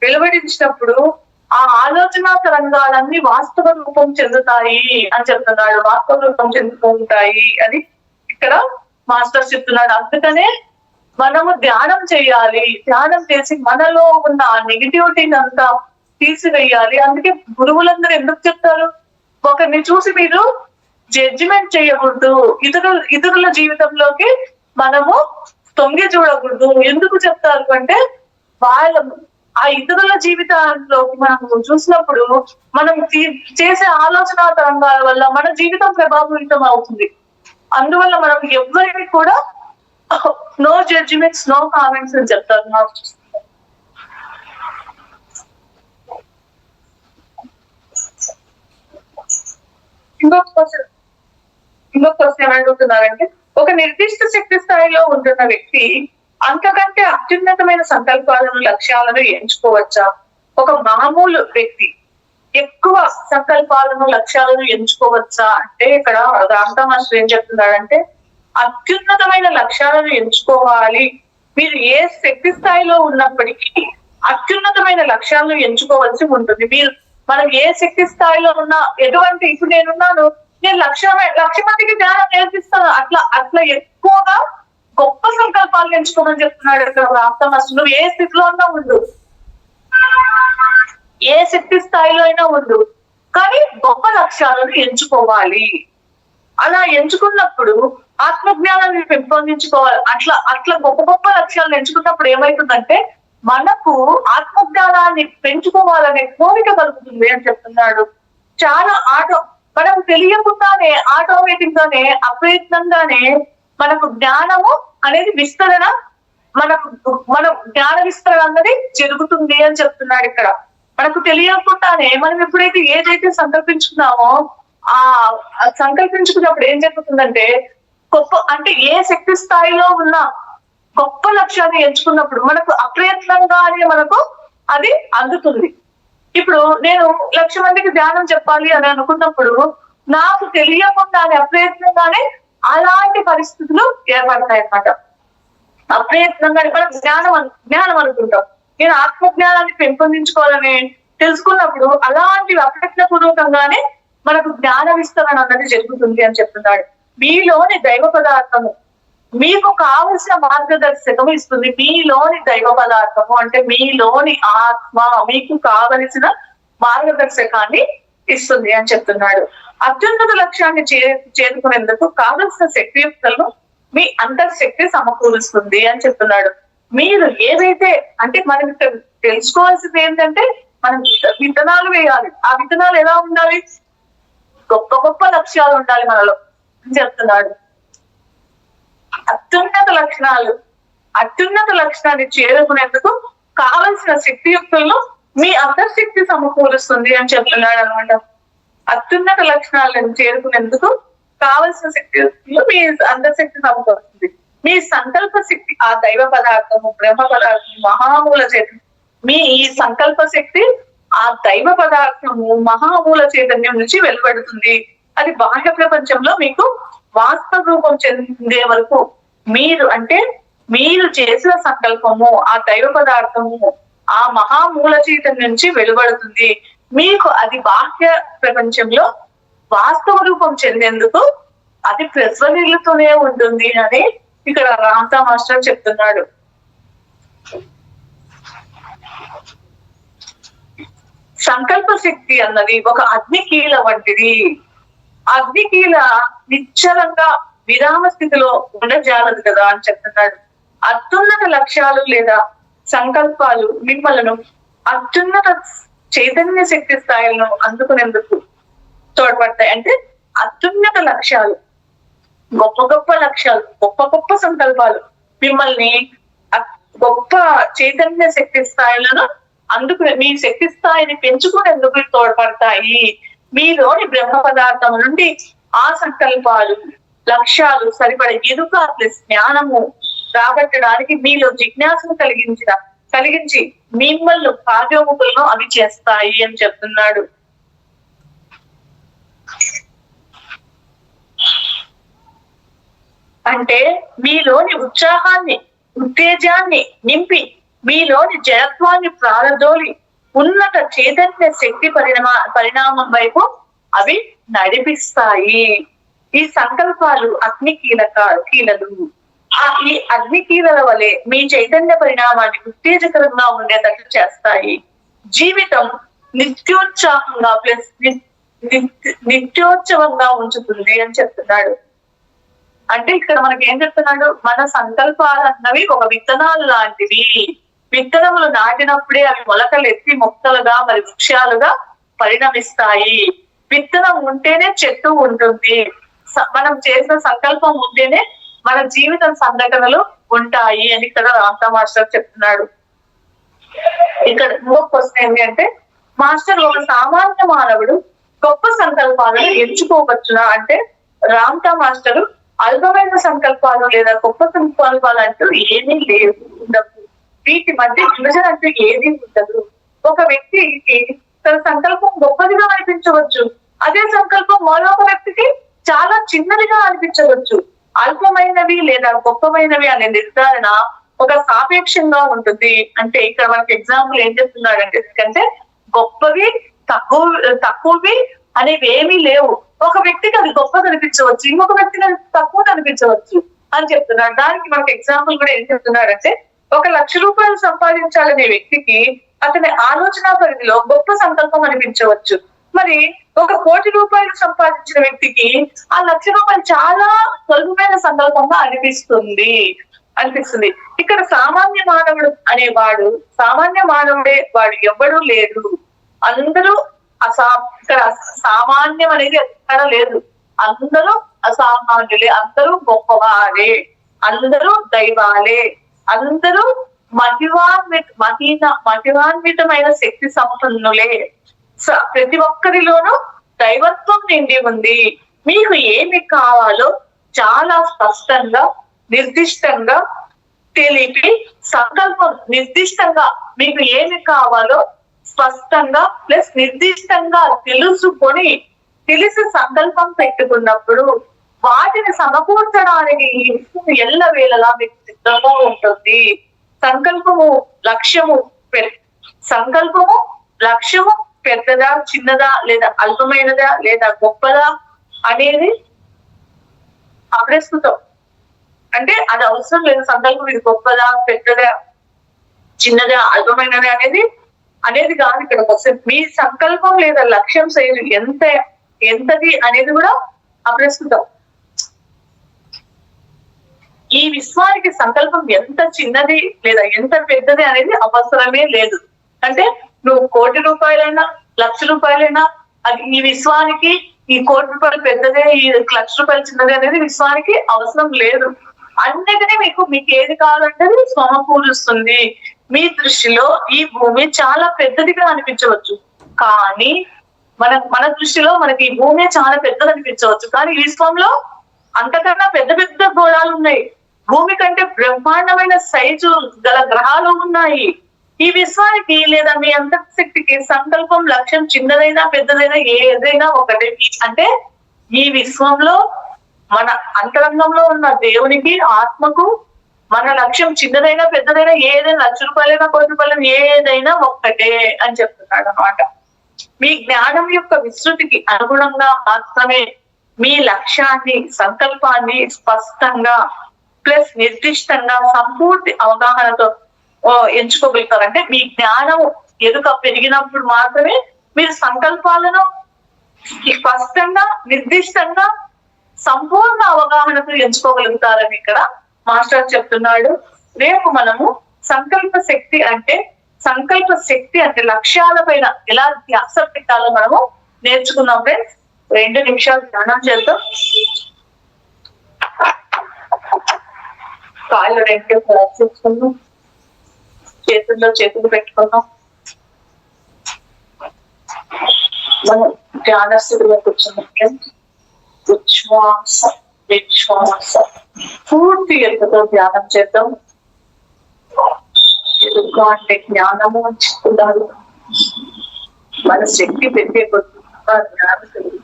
S2: వెలువడించినప్పుడు ఆ ఆలోచన తరంగాలన్నీ వాస్తవ రూపం చెందుతాయి అని చెప్తున్నాడు. వాస్తవ రూపం చెందుతూ ఉంటాయి అని ఇక్కడ మాస్టర్ చెప్తున్నాడు. అందుకనే మనము ధ్యానం చేయాలి. ధ్యానం చేసి మనలో ఉన్న ఆ నెగిటివిటీని అంతా తీసివేయాలి. అందుకే గురువులందరూ ఎందుకు చెప్తారు, ఒకరిని చూసి మీరు జడ్జిమెంట్ చేయకూడదు, ఇతరుల జీవితంలోకి మనము తొంగి చూడకూడదు. ఎందుకు చెప్తారు అంటే ఆ ఇతరుల జీవితాల్లోకి మనం చూసినప్పుడు మనం చేసే ఆలోచన తరంగాల వల్ల మన జీవితం ప్రభావితం అవుతుంది. అందువల్ల మనం ఎవరికి కూడా నో జడ్జిమెంట్స్, నో కామెంట్స్ అని చెప్తారు. ఇంకొక క్వశ్చన్ ఏమడుగుతున్నారంటే, ఒక నిర్దిష్ట శక్తి స్థాయిలో ఉంటున్న వ్యక్తి అంతకంటే అత్యున్నతమైన సంకల్పాలను, లక్ష్యాలను ఎంచుకోవచ్చా? ఒక మామూలు వ్యక్తి ఎక్కువ సంకల్పాలను, లక్ష్యాలను ఎంచుకోవచ్చా అంటే ఇక్కడ రామత మాస్టర్ ఏం చెప్తున్నాడంటే, అత్యున్నతమైన లక్ష్యాలను ఎంచుకోవాలి. మీరు ఏ శక్తి స్థాయిలో ఉన్నప్పటికీ అత్యున్నతమైన లక్ష్యాలను ఎంచుకోవాల్సి ఉంటుంది. మనం ఏ శక్తి స్థాయిలో ఉన్నా, ఎటువంటి ఇప్పుడు నేనున్నాను, నేను లక్ష మందికి ధ్యానం నేర్పిస్తాను, అట్లా ఎక్కువగా గొప్ప సంకల్పాలు ఎంచుకోమని చెప్తున్నాడు ఇక్కడ రామత మాస్టర్. నువ్వు ఏ స్థితిలో ఉన్నా ఉండు, ఏ శక్తి స్థాయిలో అయినా ఉండు, కానీ గొప్ప లక్ష్యాలను ఎంచుకోవాలి. అలా ఎంచుకున్నప్పుడు ఆత్మజ్ఞానాన్ని పెంపొందించుకోవాలి. అట్లా గొప్ప లక్ష్యాలను ఎంచుకున్నప్పుడు ఏమైతుందంటే మనకు ఆత్మజ్ఞానాన్ని పెంచుకోవాలనే కోరిక కలుగుతుంది అని చెప్తున్నాడు. చాలా మనకు తెలియకుండానే ఆటోమేటిక్ గానే అప్రయత్నంగానే మనకు జ్ఞానము అనేది విస్తరణ, మన జ్ఞాన విస్తరణ అన్నది జరుగుతుంది అని చెప్తున్నాడు ఇక్కడ. మనకు తెలియకుండానే మనం ఎప్పుడైతే ఏదైతే సంకల్పించుకున్నామో ఆ సంకల్పించుకున్నప్పుడు ఏం జరుగుతుందంటే అంటే ఏ శక్తి స్థాయిలో ఉన్న గొప్ప లక్ష్యాన్ని ఎంచుకున్నప్పుడు మనకు అప్రయత్నంగానే మనకు అది అందుతుంది. ఇప్పుడు నేను 1,00,000 మందికి ధ్యానం చెప్పాలి అని అనుకున్నప్పుడు నాకు తెలియకుండానే అప్రయత్నంగానే అలాంటి పరిస్థితులు ఏర్పడతాయి అన్నమాట. అప్రయత్నంగానే మనం జ్ఞానం అనుకుంటాం. నేను ఆత్మజ్ఞానాన్ని పెంపొందించుకోవాలని తెలుసుకున్నప్పుడు అలాంటి అప్రయత్నపూర్వకంగానే మనకు జ్ఞాన విస్తరణ అన్నది జరుగుతుంది అని చెప్తున్నాడు. మీలోని దైవ పదార్థము మీకు కావలసిన మార్గదర్శకం ఇస్తుంది. మీలోని దైవ పదార్థము అంటే మీలోని ఆత్మ మీకు కావలసిన మార్గదర్శకాన్ని ఇస్తుంది అని చెప్తున్నాడు. అత్యున్నత లక్ష్యాన్ని చేరుకునేందుకు కావలసిన శక్తియుక్తలను మీ అంతర్శక్తి సమకూరుస్తుంది అని చెప్తున్నాడు. మీరు ఏదైతే అంటే మనం ఇక్కడ తెలుసుకోవాల్సింది ఏంటంటే మనం విత్తనాలు వేయాలి. ఆ విత్తనాలు ఎలా ఉండాలి? గొప్ప గొప్ప లక్ష్యాలు ఉండాలి మనలో అని చెప్తున్నాడు. అత్యున్నత లక్షణాన్ని చేరుకునేందుకు కావలసిన శక్తియుక్తులను మీ అంతర్శక్తి సమకూరుస్తుంది అని చెప్తున్నాడు అనమాట. అత్యున్నత లక్షణాలను చేరుకునేందుకు కావలసిన శక్తియుక్తులు మీ అంతర్శక్తి సమకూరుస్తుంది. మీ సంకల్ప శక్తి ఆ దైవ పదార్థము, బ్రహ్మ పదార్థము, మహామూల చైతన్యం. మీ ఈ సంకల్ప శక్తి ఆ దైవ పదార్థము, మహామూల చైతన్యం నుంచి వెలువడుతుంది. అది బాహ్య ప్రపంచంలో మీకు వాస్తవ రూపం చెందే వరకు మీరు చేసిన సంకల్పము, ఆ దైవ పదార్థము, ఆ మహామూల చైతన్యం నుంచి వెలువడుతుంది. మీకు అది బాహ్య ప్రపంచంలో వాస్తవ రూపం చెందేందుకు అది ప్రజ్వలిల్లుతూనే ఉంటుంది అని ఇక్కడ రామతా మాస్టర్ చెప్తున్నాడు. సంకల్ప శక్తి అన్నది ఒక అగ్నికీల వంటిది. అగ్నికీల నిశ్చలంగా విరామ స్థితిలో ఉండజాలదు కదా అని చెప్తున్నాడు. అత్యున్నత లక్ష్యాలు లేదా సంకల్పాలు మిమ్మల్ని అత్యున్నత చైతన్య శక్తి స్థాయిలను అందుకునేందుకు తోడ్పడతాయి. అంటే అత్యున్నత లక్ష్యాలు, గొప్ప గొప్ప లక్ష్యాలు, గొప్ప గొప్ప సంకల్పాలు మిమ్మల్ని గొప్ప చైతన్య శక్తి స్థాయిలను మీ శక్తి స్థాయిని పెంచుకునేందుకు తోడ్పడతాయి. మీలోని బ్రహ్మ పదార్థం నుండి ఆ సంకల్పాలు, లక్ష్యాలు సరిపడే ఎదుక ప్లస్ జ్ఞానము రాబట్టడానికి మీలో జిజ్ఞాసను కలిగించి మిమ్మల్ని కార్యోముఖులను అవి చేస్తాయి అని చెప్తున్నాడు. అంటే మీలోని ఉత్సాహాన్ని, ఉత్తేజాన్ని నింపి మీలోని జడత్వాన్ని ప్రారదోలి ఉన్నత చైతన్య శక్తి పరిణామం వైపు అవి నడిపిస్తాయి. ఈ సంకల్పాలు కీలలు. ఈ అగ్నికీలల వలె మీ చైతన్య పరిణామాన్ని ఉత్తేజకరంగా ఉండేటట్లు చేస్తాయి. జీవితం నిత్యోత్సాహంగా ప్లస్ నిత్యోత్సవంగా ఉంచుతుంది అని చెప్తున్నాడు. అంటే ఇక్కడ మనకి ఏం చెప్తున్నాడు? మన సంకల్పాలు అన్నవి ఒక విత్తనాలు లాంటివి. విత్తనములు నాటినప్పుడే అవి మొలకలు ఎత్తి మొక్కలుగా మరి వృక్షాలుగా పరిణమిస్తాయి. విత్తనం ఉంటేనే చెట్టు ఉంటుంది. మనం చేసిన సంకల్పం ఉంటేనే మన జీవిత సంఘటనలు ఉంటాయి అని ఇక్కడ రామతా మాస్టర్ చెప్తున్నాడు. ఇక్కడ ఇంకొక క్వశ్చన్ ఏంటి అంటే, మాస్టర్ ఒక సామాన్య మానవుడు గొప్ప సంకల్పాలను ఎంచుకోవచ్చునా అంటే, రామతా మాస్టరు అల్పమైన సంకల్పాలు లేదా గొప్ప సంకల్పాలు అంటూ ఏమీ ఉండవు. వీటి మధ్య విభజన అంటూ ఏదీ ఉండదు. ఒక వ్యక్తికి తన సంకల్పం గొప్పదిగా అనిపించవచ్చు, అదే సంకల్పం మరొక వ్యక్తికి చాలా చిన్నదిగా అనిపించవచ్చు. అల్పమైనవి లేదా గొప్పమైనవి అనే నిర్ధారణ ఒక సాపేక్షంగా ఉంటుంది. అంటే ఇక్కడ మనకి ఎగ్జాంపుల్ ఏం చెప్తున్నాడంటే, ఎందుకంటే గొప్పవి తక్కువవి అనేవి ఏమీ లేవు. ఒక వ్యక్తికి అది గొప్పది అనిపించవచ్చు, ఇంకొక వ్యక్తికి అది తక్కువది అనిపించవచ్చు అని చెప్తున్నాడు. దానికి మనకి ఎగ్జాంపుల్ కూడా ఏం చెప్తున్నాడంటే, 1,00,000 రూపాయలు సంపాదించాలనే వ్యక్తికి అతని ఆలోచన పరిధిలో గొప్ప సంకల్పం అనిపించవచ్చు. మరి 1,00,00,000 రూపాయలు సంపాదించిన వ్యక్తికి ఆ 1,00,000 రూపాయలు చాలా సులభమైన సంకల్పంగా అనిపిస్తుంది. ఇక్కడ సామాన్య మానవుడు అనేవాడు సామాన్య మానవుడే, వాడు ఎవ్వడూ లేదు. అందరూ ఇక్కడ సామాన్యం అనేది ఎక్కడ లేదు. అందరూ అసామాన్యులే, అందరూ గొప్పవారే, అందరూ దైవాలే, అందరూ మహిమాన్వితమైన శక్తి సంపన్నులే. ప్రతి ఒక్కరిలోనూ దైవత్వం నిండి ఉంది. మీకు ఏమి కావాలో చాలా స్పష్టంగా నిర్దిష్టంగా తెలిపి సంకల్పం నిర్దిష్టంగా మీకు ఏమి కావాలో స్పష్టంగా ప్లస్ నిర్దిష్టంగా తెలిసి సంకల్పం పెట్టుకున్నప్పుడు వాటిని సమకూర్చడానికి ఎల్లవేళలా మీకు సిద్ధంగా ఉంటుంది. సంకల్పము లక్ష్యము పెద్దదా, చిన్నదా, లేదా అల్పమైనదా, లేదా గొప్పదా అనేది అప్రస్తుతం. అంటే అది అవసరం లేదు. సంకల్పం ఇది గొప్పదా, పెద్దదా, చిన్నదా, అల్పమైనదా అనేది కాదు. ఇక్కడ ఒకసారి మీ సంకల్పం లేదా లక్ష్యం శైలి ఎంతది అనేది కూడా అప్రస్తుతం. ఈ విశ్వానికి సంకల్పం ఎంత చిన్నది లేదా ఎంత పెద్దది అనేది అవసరమే లేదు. అంటే నువ్వు 1,00,00,000 రూపాయలైనా 1,00,000 రూపాయలైనా అది ఈ విశ్వానికి ఈ 1,00,00,000 రూపాయలు పెద్దదే, ఈ 1,00,000 రూపాయలు చిన్నదే అనేది విశ్వానికి అవసరం లేదు. అన్నిటినీ మీకు ఏది కావాలంటే అది సమకూరుస్తుంది. మీ దృష్టిలో ఈ భూమి చాలా పెద్దదిగా అనిపించవచ్చు, కానీ మన దృష్టిలో మనకి ఈ భూమి చాలా పెద్దది అనిపించవచ్చు, కానీ ఈ విశ్వంలో అంతకన్నా పెద్ద పెద్ద గోళాలు ఉన్నాయి. భూమి కంటే బ్రహ్మాండమైన సైజు గల గ్రహాలు ఉన్నాయి. ఈ విశ్వానికి లేదా మీ అంతఃశక్తికి సంకల్పం, లక్ష్యం చిన్నదైనా పెద్దదైనా ఏదైనా ఒకటే. అంటే ఈ విశ్వంలో మన అంతరంగంలో ఉన్న దేవునికి, ఆత్మకు మన లక్ష్యం చిన్నదైనా పెద్దదైనా ఏదైనా 1,00,000 రూపాయలైనా 1,00,00,000 రూపాయలైనా ఏదైనా ఒక్కటే అని చెప్తున్నాడు అన్నమాట. మీ జ్ఞానం యొక్క విస్తృతికి అనుగుణంగా మాత్రమే మీ లక్ష్యాన్ని, సంకల్పాన్ని స్పష్టంగా ప్లస్ నిర్దిష్టంగా సంపూర్తి అవగాహనతో ఎంచుకోగలుగుతారంటే మీ జ్ఞానం ఎదుక పెరిగినప్పుడు మాత్రమే మీరు సంకల్పాలను స్పష్టంగా, నిర్దిష్టంగా, సంపూర్ణ అవగాహనతో ఎంచుకోగలుగుతారని ఇక్కడ మాస్టర్ చెప్తున్నాడు. రేపు మనము సంకల్ప శక్తి అంటే లక్ష్యాల పైన ఎలా ధ్యాస పెట్టాలో మనము నేర్చుకున్నాం ఫ్రెండ్స్. 2 నిమిషాలు ధ్యానం చేద్దాం. కాళ్ళు 2 క్రాస్ చేసుకుందాం, చేతుల్లో చేతులు పెట్టుకుందాం. మనం ధ్యాన స్థితిలో కూర్చున్నాం. ఉచ్ఛ్వాస విశ్వాస పూర్తి ఎరుకతో ధ్యానం చేద్దాం. ఎరుక అంటే జ్ఞానము అని చెప్తున్నారు. మన శక్తి పెరిగే కొద్ది జ్ఞానం కలుగుతుంది.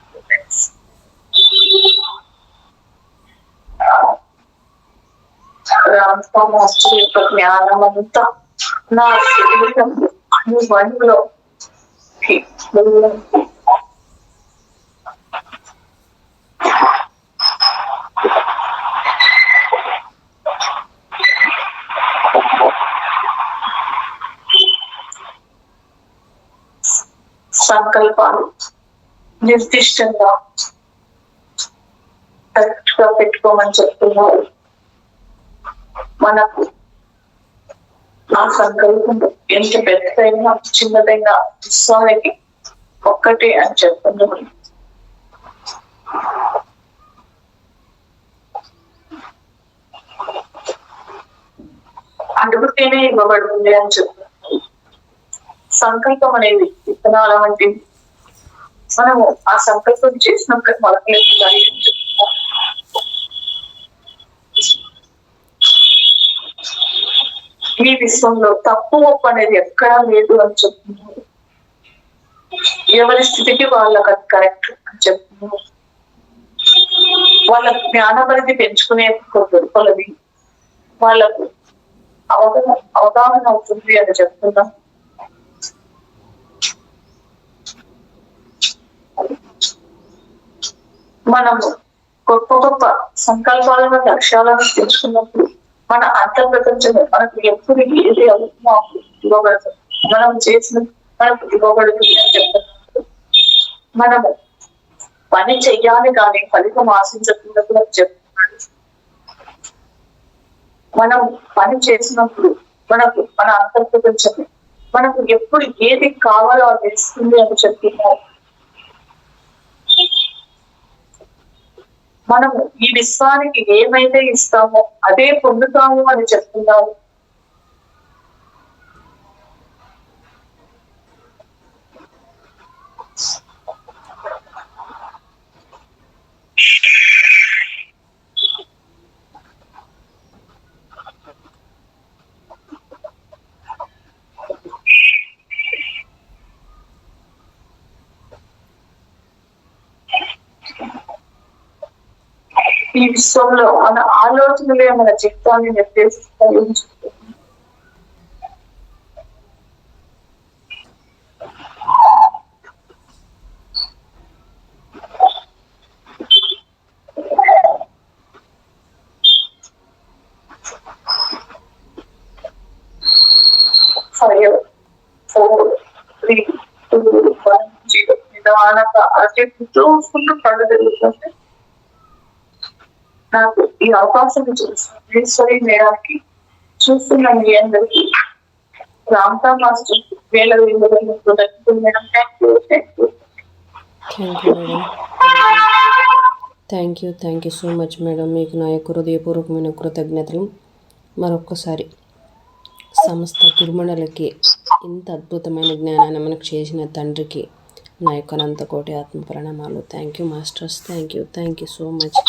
S2: రామస్వామి యొక్క జ్ఞానం అంతా నా శరీరం అనుభవంలో సంకల్పాలు నిర్దిష్టంగా కరెక్ట్ గా పెట్టుకోమని చెప్తున్నారు. మనకు ఆ సంకల్పం ఎంత పెద్దదైనా చిన్నదైనా విశ్వానికి ఒక్కటే అని చెప్తున్నారు. అడుగుతేనే ఇవ్వబడుతుంది అని చెప్తున్నారు. సంకల్పం అనేది విత్తనాల వంటి, మనము ఆ సంకల్పం చేసినప్పుడు మొదలెట్టాలి అని చెప్తున్నారు. ఈ విశ్వంలో తప్పు ఒప్పు అనేది ఎక్కడా లేదు అని చెప్తున్నారు. ఎవరి స్థితికి వాళ్ళకి అది కరెక్ట్ అని చెప్తున్నారు. వాళ్ళ జ్ఞాన పరిధి పెంచుకునే కొలది వాళ్ళకు అవగాహన అవుతుంది అని చెప్తున్నాం. మనము గొప్ప గొప్ప సంకల్పాలను, లక్ష్యాలను తెచ్చుకున్నప్పుడు మన అంతర్ప్రపంచం మనకు ఎప్పుడు ఏది అవుతుందో ఇవ్వబడుతుంది. మనం చేసిన మనకు ఇవ్వబడుతుంది అని చెప్తున్నారు. మనము పని చెయ్యాలి కానీ ఫలితం ఆశించకుండా కూడా చెప్తున్నాడు. మనం పని చేసినప్పుడు మనకు మన అంతర్ప్రపంచం మనకు ఎప్పుడు ఏది కావాలో అది ఇస్తుంది అని చెప్తున్నారు. మనము ఈ విశ్వానికి ఏమైతే ఇస్తామో అదే పొందుతాము అని చెప్తున్నారు. ఈ విశ్వంలో మన ఆలోచనలే మన చిత్తాన్ని నిర్దేశిస్తాయి. నిదానంగా అదే చూసుకుంటూ కళ్ళు తిరుగుతుంటే నాకు ఈ అవకాశం చూస్తుంది. మేడానికి చూస్తున్న మీ అందరికీ రామతా మాస్టర్ వేల madam.
S1: Thank you so much madam. మీకు నా యొక్క హృదయపూర్వకమైన కృతజ్ఞతలు. మరొక్కసారి సమస్త గురుమణులకి ఇంత అద్భుతమైన జ్ఞానాన్ని మనకు చేసిన తండ్రికి నా యొక్క అనంత కోటి ఆత్మ ప్రణామాలు. Thank you masters. Thank you so much.